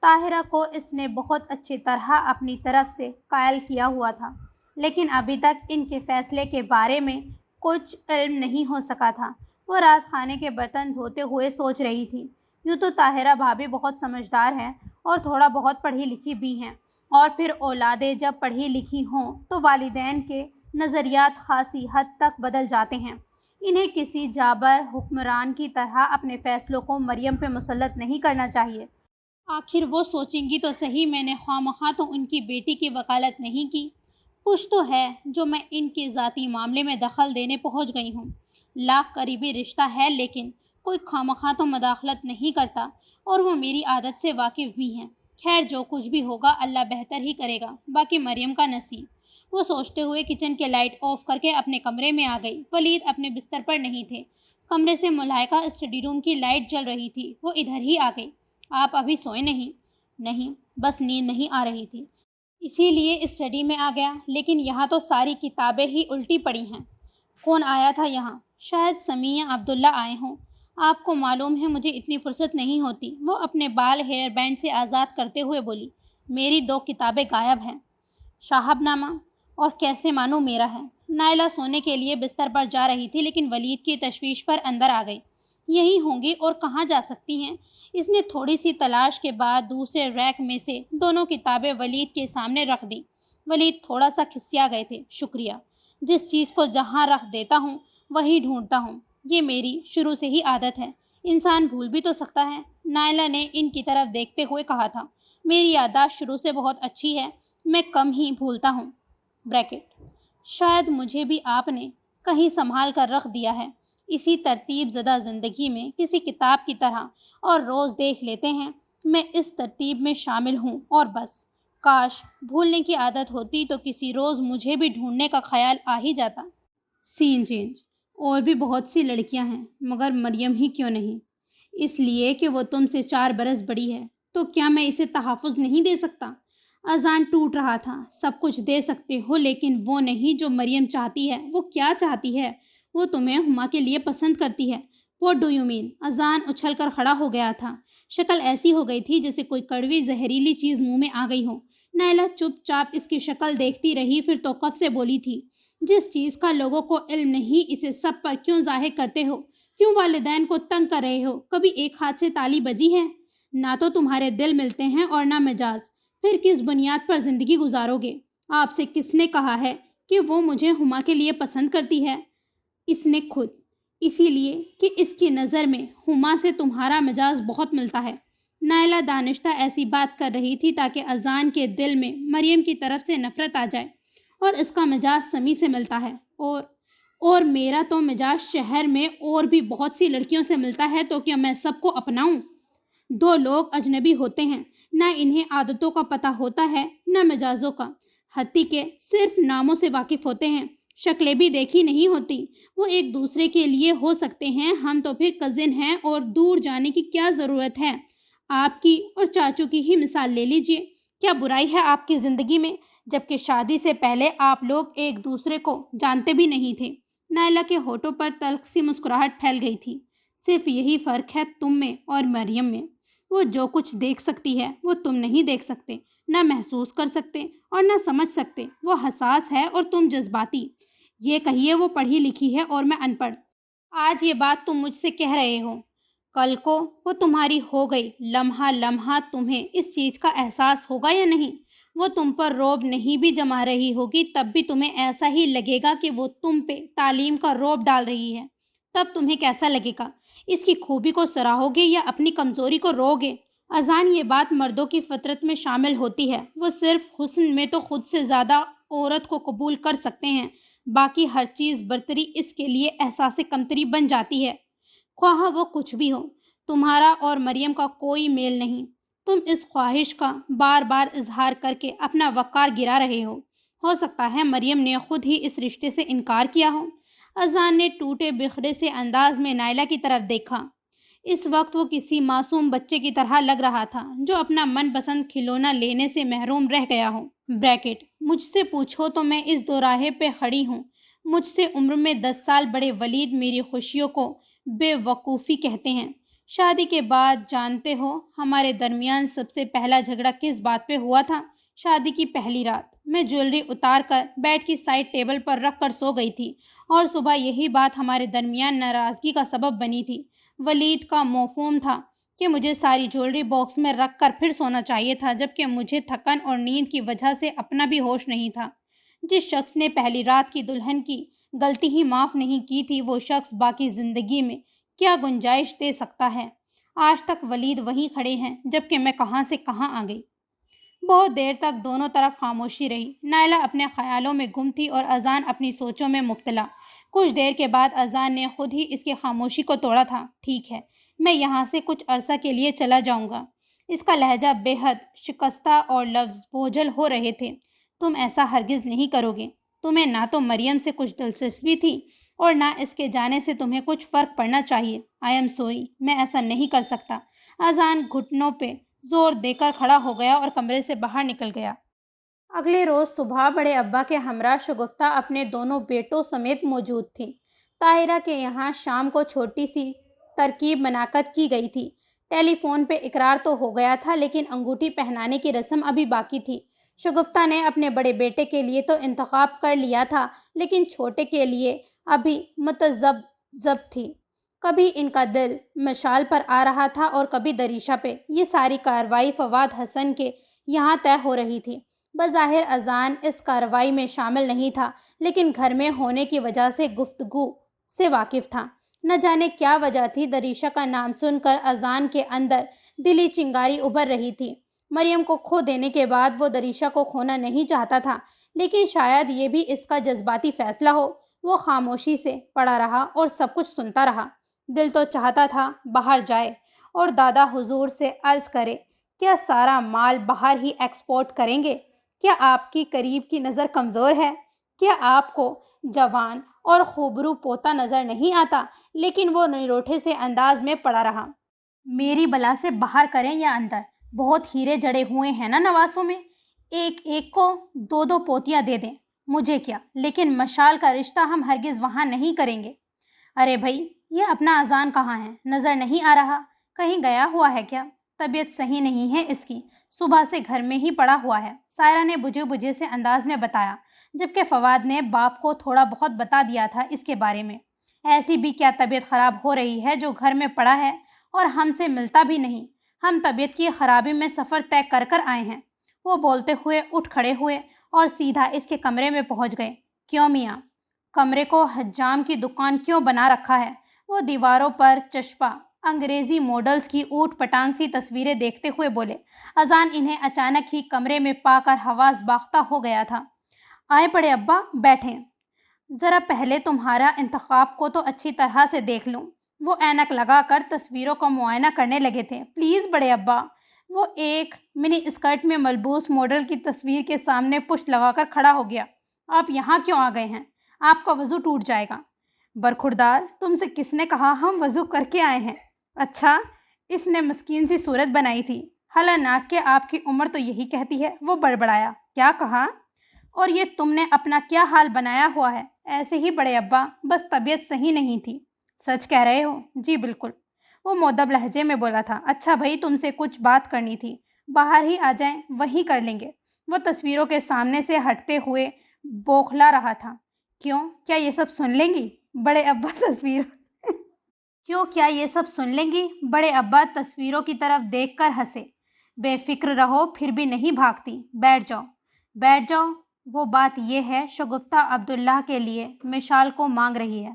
طاہرہ کو اس نے بہت اچھی طرح اپنی طرف سے قائل کیا ہوا تھا، لیکن ابھی تک ان کے فیصلے کے بارے میں کچھ علم نہیں ہو سکا تھا۔ وہ رات کھانے کے برتن دھوتے ہوئے سوچ رہی تھی۔ یوں تو طاہرہ بھابھی بہت سمجھدار ہے اور تھوڑا بہت پڑھی لکھی بھی ہیں، اور پھر اولادیں جب پڑھی لکھی ہوں تو والدین کے نظریات خاصی حد تک بدل جاتے ہیں۔ انہیں کسی جابر حکمران کی طرح اپنے فیصلوں کو مریم پہ مسلط نہیں کرنا چاہیے۔ آخر وہ سوچیں گی تو صحیح، میں نے خواہ تو ان کی بیٹی کی وکالت نہیں کی۔ کچھ تو ہے جو میں ان کے ذاتی معاملے میں دخل دینے پہنچ گئی ہوں۔ لاکھ قریبی رشتہ ہے، لیکن کوئی خواہ تو مداخلت نہیں کرتا، اور وہ میری عادت سے واقف بھی ہیں۔ خیر، جو کچھ بھی ہوگا اللہ بہتر ہی کرے گا، باقی مریم کا نصیب۔ وہ سوچتے ہوئے کچن کے لائٹ آف کر کے اپنے کمرے میں آ گئی۔ ولید اپنے بستر پر نہیں تھے۔ کمرے سے ملائکہ اسٹڈی روم کی لائٹ جل رہی تھی۔ وہ ادھر ہی آ گئی۔ آپ ابھی سوئے نہیں؟ نہیں، بس نیند نہیں آ رہی تھی، اسی لیے اسٹڈی میں آ گیا، لیکن یہاں تو ساری کتابیں ہی الٹی پڑی ہیں۔ کون آیا تھا یہاں؟ شاید سمیہ عبداللہ آئے ہوں۔ آپ کو معلوم ہے مجھے اتنی فرصت نہیں ہوتی۔ وہ اپنے بال ہیئر بینڈ سے آزاد کرتے ہوئے بولی۔ میری 2 کتابیں غائب ہیں، شہاب نامہ اور کیسے مانوں میرا ہے۔ نائلہ سونے کے لیے بستر پر جا رہی تھی، لیکن ولید کی تشویش پر اندر آ گئی۔ یہی ہوں گی، اور کہاں جا سکتی ہیں؟ اس نے تھوڑی سی تلاش کے بعد دوسرے ریک میں سے 2 کتابیں ولید کے سامنے رکھ دیں۔ ولید تھوڑا سا کھسیا گئے تھے۔ شکریہ، جس چیز کو جہاں رکھ دیتا ہوں وہی ڈھونڈتا ہوں، یہ میری شروع سے ہی عادت ہے۔ انسان بھول بھی تو سکتا ہے، نائلہ نے ان کی طرف دیکھتے ہوئے کہا تھا۔ میری یادداشت شروع سے بہت اچھی ہے، میں کم ہی بھولتا ہوں۔ بریکٹ، شاید مجھے بھی آپ نے کہیں سنبھال کر رکھ دیا ہے، اسی ترتیب زدہ زندگی میں کسی کتاب کی طرح، اور روز دیکھ لیتے ہیں میں اس ترتیب میں شامل ہوں، اور بس۔ کاش بھولنے کی عادت ہوتی تو کسی روز مجھے بھی ڈھونڈنے کا خیال آ ہی جاتا۔ سین چینج۔ اور بھی بہت سی لڑکیاں ہیں، مگر مریم ہی کیوں نہیں؟ اس لیے کہ وہ تم سے 4 برس بڑی ہے۔ تو کیا میں اسے تحفظ نہیں دے سکتا؟ اذان ٹوٹ رہا تھا۔ سب کچھ دے سکتے ہو، لیکن وہ نہیں جو مریم چاہتی ہے۔ وہ کیا چاہتی ہے؟ وہ تمہیں ہما کے لیے پسند کرتی ہے۔ What do you mean؟ اذان اچھل کر کھڑا ہو گیا تھا۔ شکل ایسی ہو گئی تھی جیسے کوئی کڑوی زہریلی چیز منہ میں آ گئی ہو۔ نائلہ چپ چاپ اس کی شکل دیکھتی رہی، پھر توقف سے بولی تھی، جس چیز کا لوگوں کو علم نہیں، اسے سب پر کیوں ظاہر کرتے ہو؟ کیوں والدین کو تنگ کر رہے ہو؟ کبھی ایک ہاتھ سے تالی بجی ہے؟ نہ تو تمہارے دل ملتے ہیں اور نہ مجاز، پھر کس بنیاد پر زندگی گزارو گے؟ آپ سے کس نے کہا ہے کہ وہ مجھے ہما کے لیے پسند کرتی ہے؟ اس نے خود، اسی لیے کہ اس کی نظر میں ہما سے تمہارا مجاز بہت ملتا ہے۔ نائلہ دانشتہ ایسی بات کر رہی تھی تاکہ اذان کے دل میں مریم کی طرف سے نفرت آ جائے، اور اس کا مجاز سمی سے ملتا ہے، اور میرا تو مجاز شہر میں اور بھی بہت سی لڑکیوں سے ملتا ہے، تو کیا میں سب کو اپناؤں؟ 2 لوگ اجنبی ہوتے ہیں، نہ انہیں عادتوں کا پتہ ہوتا ہے نہ مجازوں کا، حتیٰ کہ صرف ناموں سے واقف ہوتے ہیں، شکلیں بھی دیکھی نہیں ہوتی۔ وہ ایک دوسرے کے لیے ہو سکتے ہیں، ہم تو پھر کزن ہیں، اور دور جانے کی کیا ضرورت ہے؟ آپ کی اور چاچو کی ہی مثال لے لیجئے، کیا برائی ہے آپ کی زندگی میں، جبکہ شادی سے پہلے آپ لوگ ایک دوسرے کو جانتے بھی نہیں تھے؟ نائلہ کے ہونٹوں پر تلخ سی مسکراہٹ پھیل گئی تھی۔ صرف یہی فرق ہے تم میں اور مریم میں، وہ جو کچھ دیکھ سکتی ہے وہ تم نہیں دیکھ سکتے، نہ محسوس کر سکتے اور نہ سمجھ سکتے۔ وہ حساس ہے اور تم جذباتی۔ یہ کہیے وہ پڑھی لکھی ہے اور میں ان پڑھ۔ آج یہ بات تم مجھ سے کہہ رہے ہو، کل کو وہ تمہاری ہو گئی، لمحہ لمحہ تمہیں اس چیز کا احساس ہوگا یا نہیں؟ وہ تم پر رعب نہیں بھی جما رہی ہوگی، تب بھی تمہیں ایسا ہی لگے گا کہ وہ تم پہ تعلیم کا رعب ڈال رہی ہے۔ تب تمہیں کیسا لگے گا؟ اس کی خوبی کو سراہو گے یا اپنی کمزوری کو رو گے؟ اذان، یہ بات مردوں کی فطرت میں شامل ہوتی ہے، وہ صرف حسن میں تو خود سے زیادہ عورت کو قبول کر سکتے ہیں، باقی ہر چیز برتری اس کے لیے احساس کمتری بن جاتی ہے۔ خواہ وہ کچھ بھی ہو، تمہارا اور مریم کا کوئی میل نہیں۔ تم اس خواہش کا بار بار اظہار کر کے اپنا وقار گرا رہے ہو سکتا ہے مریم نے خود ہی اس رشتے سے انکار کیا ہو۔ اذان نے ٹوٹے بکھرے سے انداز میں نائلہ کی طرف دیکھا۔ اس وقت وہ کسی معصوم بچے کی طرح لگ رہا تھا جو اپنا من پسند کھلونا لینے سے محروم رہ گیا ہو۔ بریکٹ، مجھ سے پوچھو تو میں اس دوراہے پہ کھڑی ہوں۔ مجھ سے عمر میں 10 سال بڑے ولید میری خوشیوں کو بے وقوفی کہتے ہیں۔ شادی کے بعد جانتے ہو ہمارے درمیان سب سے پہلا جھگڑا کس بات پہ ہوا تھا؟ شادی کی پہلی رات میں جویلری اتار کر بیڈ کی سائڈ ٹیبل پر رکھ کر سو گئی تھی، اور صبح یہی بات ہمارے درمیان ناراضگی کا سبب بنی تھی۔ ولید کا موفوم تھا کہ مجھے ساری جویلری باکس میں رکھ کر پھر سونا چاہیے تھا، جبکہ مجھے تھکن اور نیند کی وجہ سے اپنا بھی ہوش نہیں تھا۔ جس شخص نے پہلی رات کی دلہن کی غلطی ہی معاف نہیں کی تھی، وہ شخص باقی زندگی میں کیا گنجائش دے سکتا ہے؟ آج تک ولید وہیں کھڑے ہیں، جبکہ میں کہاں سے کہاں آ گئی۔ بہت دیر تک دونوں طرف خاموشی رہی۔ نائلہ اپنے خیالوں میں گم تھی اور اذان اپنی سوچوں میں مبتلا۔ کچھ دیر کے بعد اذان نے خود ہی اس کی خاموشی کو توڑا تھا۔ ٹھیک ہے، میں یہاں سے کچھ عرصہ کے لیے چلا جاؤں گا۔ اس کا لہجہ بے حد شکستہ اور لفظ بوجھل ہو رہے تھے۔ تم ایسا ہرگز نہیں کرو گے۔ تمہیں نہ تو مریم سے کچھ دلچسپی تھی اور نہ اس کے جانے سے تمہیں کچھ فرق پڑنا چاہیے۔ آئی ایم سوری، میں ایسا نہیں کر سکتا۔ اذان گھٹنوں پہ زور دے کر کھڑا ہو گیا اور کمرے سے باہر نکل گیا۔ اگلے روز صبح بڑے ابا کے ہمراہ شگفتہ اپنے دونوں بیٹوں سمیت موجود تھی۔ طاہرہ کے یہاں شام کو چھوٹی سی ترکیب منعقد کی گئی تھی۔ ٹیلی فون پہ اقرار تو ہو گیا تھا، لیکن انگوٹھی پہنانے کی رسم ابھی باقی تھی۔ شگفتہ نے اپنے بڑے بیٹے کے لیے تو انتخاب کر لیا تھا، لیکن چھوٹے کے لیے ابھی متذبذب تھی۔ کبھی ان کا دل مشال پر آ رہا تھا اور کبھی دریشہ پہ۔ یہ ساری کارروائی فواد حسن کے یہاں طے ہو رہی تھی۔ بظاہر اذان اس کارروائی میں شامل نہیں تھا، لیکن گھر میں ہونے کی وجہ سے گفتگو سے واقف تھا۔ نہ جانے کیا وجہ تھی، دریشہ کا نام سن کر اذان کے اندر دلی چنگاری ابھر رہی تھی۔ مریم کو کھو دینے کے بعد وہ دریشہ کو کھونا نہیں چاہتا تھا، لیکن شاید یہ بھی اس کا جذباتی فیصلہ ہو۔ وہ خاموشی سے پڑا رہا اور سب کچھ سنتا رہا۔ دل تو چاہتا تھا باہر جائے اور دادا حضور سے عرض کرے، کیا سارا مال باہر ہی ایکسپورٹ کریں گے؟ کیا آپ کی قریب کی نظر کمزور ہے؟ کیا آپ کو جوان اور خوبرو پوتا نظر نہیں آتا؟ لیکن وہ نروٹھے سے انداز میں پڑا رہا۔ میری بلا سے باہر کریں یا اندر؟ بہت ہیرے جڑے ہوئے ہیں نا نواسوں میں، ایک ایک کو دو دو پوتیاں دے دیں، مجھے کیا، لیکن مشال کا رشتہ ہم ہرگز وہاں نہیں کریں گے۔ ارے بھائی، یہ اپنا اذان کہاں ہے؟ نظر نہیں آ رہا؟ کہیں گیا ہوا ہے کیا؟ طبیعت صحیح نہیں ہے اس کی، صبح سے گھر میں ہی پڑا ہوا ہے، سائرہ نے بجھے بجھے سے انداز میں بتایا، جبکہ فواد نے باپ کو تھوڑا بہت بتا دیا تھا اس کے بارے میں۔ ایسی بھی کیا طبیعت خراب ہو رہی ہے جو گھر میں پڑا ہے اور ہم سے ملتا بھی نہیں؟ ہم طبیعت کی خرابی میں سفر طے کر کر آئے ہیں۔ وہ بولتے ہوئے اٹھ کھڑے ہوئے اور سیدھا اس کے کمرے میں پہنچ گئے۔ کیوں میاں، کمرے کو حجام کی دکان کیوں بنا رکھا ہے؟ وہ دیواروں پر چسپاں انگریزی ماڈلز کی اوٹ پٹانگ سی تصویریں دیکھتے ہوئے بولے۔ اذان انہیں اچانک ہی کمرے میں پا کر حواس باختہ ہو گیا تھا۔ آئے بڑے ابا، بیٹھیں۔ ذرا پہلے تمہارا انتخاب کو تو اچھی طرح سے دیکھ لوں۔ وہ اینک لگا کر تصویروں کا معائنہ کرنے لگے تھے۔ پلیز بڑے ابا۔ وہ ایک منی اسکرٹ میں ملبوس ماڈل کی تصویر کے سامنے پشت لگا کر کھڑا ہو گیا۔ آپ یہاں کیوں آ گئے ہیں؟ آپ کا وضو ٹوٹ جائے گا۔ برخوردار، تم سے کس نے کہا ہم وضو کر کے آئے ہیں؟ اچھا، اس نے مسکین سی صورت بنائی تھی۔ حالانکہ کہ آپ کی عمر تو یہی کہتی ہے۔ وہ بڑبڑایا، کیا کہا؟ اور یہ تم نے اپنا کیا حال بنایا ہوا ہے؟ ایسے ہی بڑے ابا، بس طبیعت صحیح نہیں تھی۔ سچ کہہ رہے ہو؟ جی بالکل، وہ مؤدب لہجے میں بولا تھا۔ اچھا بھائی، تم سے کچھ بات کرنی تھی، باہر ہی آ جائیں، وہیں کر لیں گے۔ وہ تصویروں کے سامنے سے ہٹتے ہوئے بوکھلا رہا تھا۔ کیوں، کیا یہ سب سن لیں گی؟ بڑے ابا کیا یہ سب سن لیں گی؟ بڑے ابا تصویروں کی طرف دیکھ کر ہنسے۔ بے فکر رہو، پھر بھی نہیں بھاگتی، بیٹھ جاؤ۔ بیٹھ جاؤ؟ وہ بات یہ ہے، شگفتہ عبداللہ کے لیے مشال کو مانگ رہی ہے۔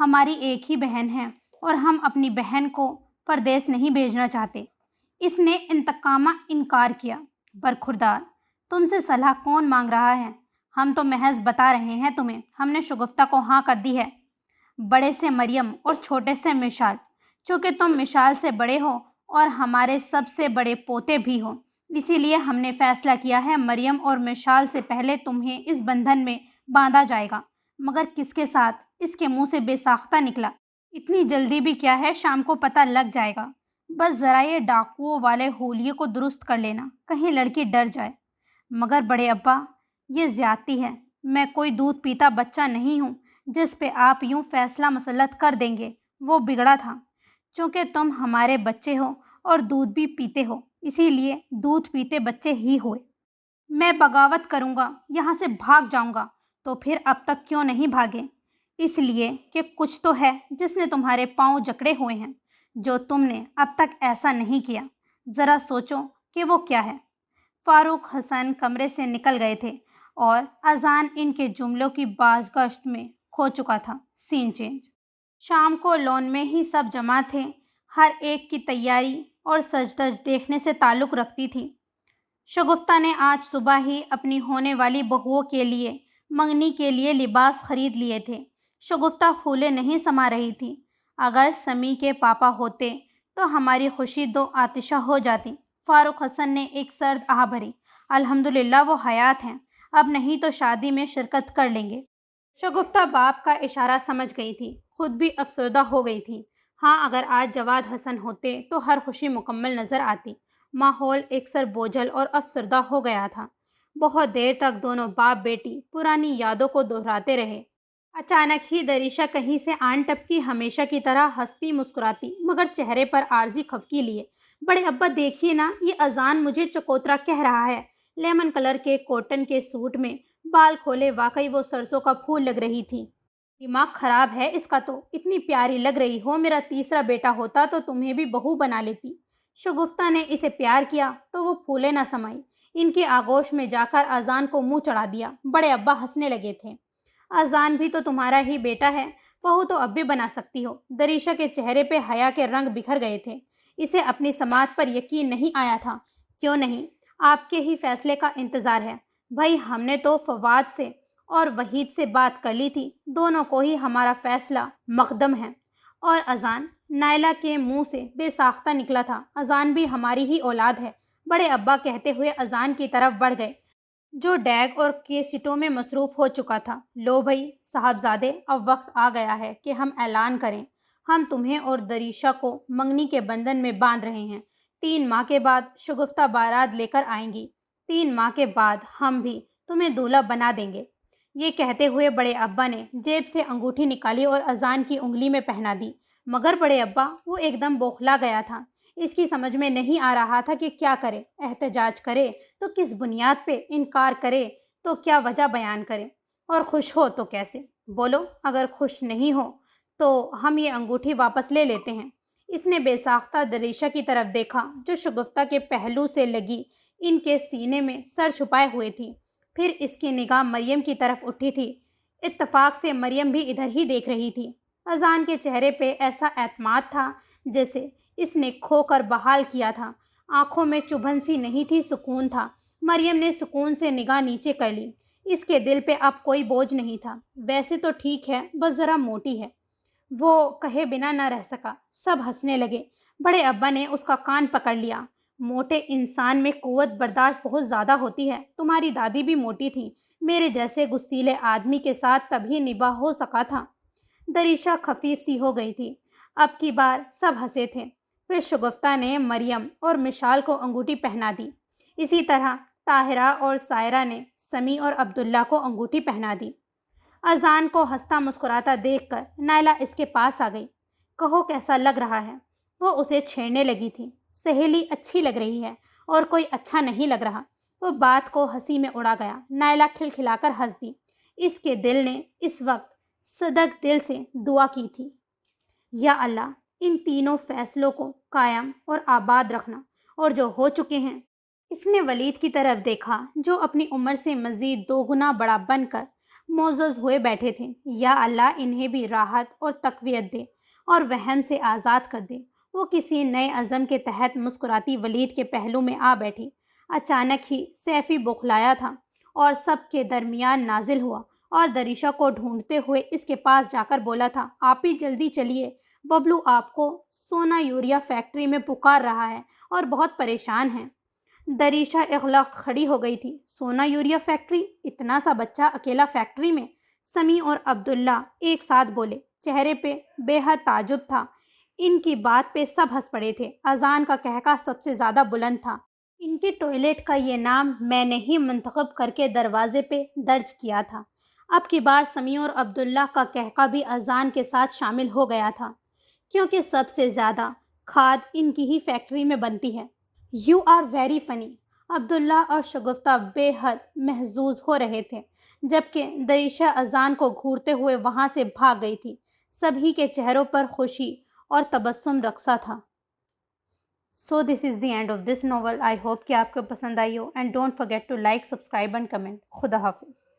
ہماری ایک ہی بہن ہے اور ہم اپنی بہن کو پردیس نہیں بھیجنا چاہتے۔ اس نے انتقامہ انکار کیا۔ برخوردار، تم سے صلاح کون مانگ رہا ہے؟ ہم تو محض بتا رہے ہیں تمہیں، ہم نے شگفتہ کو ہاں کر دی ہے۔ بڑے سے مریم اور چھوٹے سے مشال، چونکہ تم مشال سے بڑے ہو اور ہمارے سب سے بڑے پوتے بھی ہو، اسی لیے ہم نے فیصلہ کیا ہے مریم اور مشال سے پہلے تمہیں اس بندھن میں باندھا جائے گا۔ مگر کس کے ساتھ؟ اس کے منہ سے بے ساختہ نکلا۔ اتنی جلدی بھی کیا ہے، شام کو پتہ لگ جائے گا۔ بس ذرا یہ ڈاکوؤں والے ہولیے کو درست کر لینا، کہیں لڑکی ڈر جائے۔ مگر بڑے ابا، یہ زیادتی ہے۔ میں کوئی دودھ پیتا بچہ نہیں ہوں جس پہ آپ یوں فیصلہ مسلط کر دیں گے۔ وہ بگڑا تھا، چونکہ تم ہمارے بچے ہو اور دودھ بھی پیتے ہو، اسی لیے دودھ پیتے بچے ہی ہوئے۔ میں بغاوت کروں گا، یہاں سے بھاگ جاؤں گا، تو پھر اب تک کیوں نہیں بھاگے؟ اس لیے کہ کچھ تو ہے جس نے تمہارے پاؤں جکڑے ہوئے ہیں۔ جو تم نے اب تک ایسا نہیں کیا، ذرا سوچو کہ وہ کیا ہے۔ فاروق حسن کمرے سے نکل گئے تھے اور اذان ان کے جملوں کی بازگشت میں کھو چکا تھا۔ سین چینج۔ شام کو لون میں ہی سب جمع تھے، ہر ایک کی تیاری اور سجدج دیکھنے سے تعلق رکھتی تھی۔ شگفتہ نے آج صبح ہی اپنی ہونے والی بہوؤں کے لیے منگنی کے لیے لباس خرید لیے تھے۔ شگفتہ پھولے نہیں سما رہی تھی۔ اگر سمی کے پاپا ہوتے تو ہماری خوشی دو آتشہ ہو جاتی۔ فاروق حسن نے ایک سرد آہ بھری۔ الحمدللہ وہ حیات ہیں، اب نہیں تو شادی میں شرکت کر لیں گے۔ شگفتہ باپ کا اشارہ سمجھ گئی تھی، خود بھی افسردہ ہو گئی تھی۔ ہاں، اگر آج جواد حسن ہوتے تو ہر خوشی مکمل نظر آتی۔ ماحول ایکسر بوجھل اور افسردہ ہو گیا تھا۔ بہت دیر تک دونوں باپ بیٹی پرانی یادوں کو دہراتے رہے۔ اچانک ہی دریشہ کہیں سے آن ٹپکی، ہمیشہ کی طرح ہنستی مسکراتی مگر چہرے پر عارضی خفگی لیے۔ بڑے ابا دیکھیے نا، یہ اذان مجھے چکوترا کہہ رہا ہے۔ لیمن کلر کے کوٹن کے سوٹ میں بال کھولے واقعی وہ سرسوں کا پھول لگ رہی تھی۔ دماغ خراب ہے اس کا تو، اتنی پیاری لگ رہی ہو، میرا تیسرا بیٹا ہوتا تو تمہیں بھی بہو بنا لیتی۔ شگفتہ نے اسے پیار کیا تو وہ پھولے نہ سمائی، ان کے آغوش میں جا کر اذان کو منہ چڑھا دیا۔ بڑے ابا ہنسنے لگے تھے۔ اذان بھی تو تمہارا ہی بیٹا ہے، بہو تو اب بھی بنا سکتی ہو۔ دریشہ کے چہرے پہ حیا کے رنگ بکھر گئے تھے۔ اسے اپنی سماعت پر یقین نہیں آیا تھا۔ کیوں نہیں؟ آپ کے ہی فیصلے کا انتظار ہے۔ بھائی ہم نے تو فواد سے اور وحید سے بات کر لی تھی، دونوں کو ہی ہمارا فیصلہ مقدم ہے۔ اور اذان؟ نائلہ کے منہ سے بے ساختہ نکلا تھا۔ اذان بھی ہماری ہی اولاد ہے۔ بڑے ابا کہتے ہوئے اذان کی طرف بڑھ گئے، جو ڈیگ اور کیسٹوں میں مصروف ہو چکا تھا۔ لو بھائی صاحبزادے، اب وقت آ گیا ہے کہ ہم اعلان کریں۔ ہم تمہیں اور دریشہ کو منگنی کے بندھن میں باندھ رہے ہیں۔ 3 ماہ کے بعد شگفتہ بارات لے کر آئیں گی۔ 3 ماہ کے بعد ہم بھی تمہیں دولہا بنا دیں گے۔ یہ کہتے ہوئے بڑے ابا نے جیب سے انگوٹھی نکالی اور اذان کی انگلی میں پہنا دی۔ مگر بڑے ابا، وہ ایک دم بوکھلا گیا تھا۔ اس کی سمجھ میں نہیں آ رہا تھا کہ کیا کرے، احتجاج کرے تو کس بنیاد پہ، انکار کرے تو کیا وجہ بیان کرے، اور خوش ہو تو کیسے؟ بولو، اگر خوش نہیں ہو تو ہم یہ انگوٹھی واپس لے لیتے ہیں۔ اس نے بے ساختہ دریشہ کی طرف دیکھا جو شگفتہ کے پہلو سے لگی ان کے سینے میں سر چھپائے ہوئے تھی۔ پھر اس کی نگاہ مریم کی طرف اٹھی تھی۔ اتفاق سے مریم بھی ادھر ہی دیکھ رہی تھی۔ اذان کے چہرے پہ ایسا اعتماد تھا جیسے اس نے کھو کر بحال کیا تھا۔ آنکھوں میں چبھن سی نہیں تھی، سکون تھا۔ مریم نے سکون سے نگاہ نیچے کر لی۔ اس کے دل پہ اب کوئی بوجھ نہیں تھا۔ ویسے تو ٹھیک ہے، بس ذرا موٹی ہے۔ وہ کہے بنا نہ رہ سکا۔ سب ہنسنے لگے۔ بڑے ابا نے اس کا کان پکڑ لیا۔ موٹے انسان میں قوت برداشت بہت زیادہ ہوتی ہے۔ تمہاری دادی بھی موٹی تھی، میرے جیسے غصیلے آدمی کے ساتھ تبھی نباہ ہو سکا تھا۔ دریشہ خفیف سی ہو گئی تھی۔ اب کی بار سب ہنسے تھے۔ پھر شگفتہ نے مریم اور مشال کو انگوٹھی پہنا دی۔ اسی طرح طاہرہ اور سائرہ نے سمی اور عبداللہ کو انگوٹھی پہنا دی۔ اذان کو ہنستا مسکراتا دیکھ کر نائلہ اس کے پاس آ گئی۔ کہو کیسا لگ رہا ہے؟ وہ اسے چھیڑنے لگی تھی۔ سہیلی اچھی لگ رہی ہے اور کوئی اچھا نہیں لگ رہا۔ وہ بات کو ہنسی میں اڑا گیا۔ نائلہ کھلکھلا کر ہنس دی۔ اس کے دل نے اس وقت صدق دل سے دعا کی تھی، یا اللہ ان تینوں فیصلوں کو قائم اور آباد رکھنا، اور جو ہو چکے ہیں۔ اس نے ولید کی طرف دیکھا جو اپنی عمر سے مزید 2 گنا بڑا بن کر معزز ہوئے بیٹھے تھے۔ یا اللہ انہیں بھی راحت اور تقویت دے اور وہن سے آزاد کر دے۔ وہ کسی نئے عزم کے تحت مسکراتی ولید کے پہلو میں آ بیٹھی۔ اچانک ہی سیفی بوکھلایا تھا اور سب کے درمیان نازل ہوا اور دریشہ کو ڈھونڈتے ہوئے اس کے پاس جا کر بولا تھا، آپ ہی جلدی چلیے، ببلو آپ کو سونا یوریا فیکٹری میں پکار رہا ہے اور بہت پریشان ہے۔ دریشہ اغلق کھڑی ہو گئی تھی۔ سونا یوریا فیکٹری؟ اتنا سا بچہ اکیلا فیکٹری میں؟ سمی اور عبداللہ ایک ساتھ بولے۔ چہرے پہ بے حد تعجب تھا۔ ان کی بات پہ سب ہنس پڑے تھے۔ اذان کا کہکا سب سے زیادہ بلند تھا۔ ان کے ٹوائلٹ کا یہ نام میں نے ہی منتخب کر کے دروازے پہ درج کیا تھا۔ اب کی بار سمی اور عبداللہ کا کہکا بھی اذان کے ساتھ شامل ہو گیا تھا، کیونکہ سب سے زیادہ کھاد ان کی ہی فیکٹری میں بنتی ہے۔ You are very funny. عبداللہ اور شگفتہ بے حد محظوظ ہو رہے تھے، جبکہ دریشہ اذان کو گھورتے ہوئے وہاں سے بھاگ گئی تھی۔ سبھی کے چہروں پر خوشی اور تبسم رقصہ تھا. So this is the end of this novel. I hope کہ آپ کو پسند آئی ہو. And don't forget to like, subscribe and comment. خدا حافظ.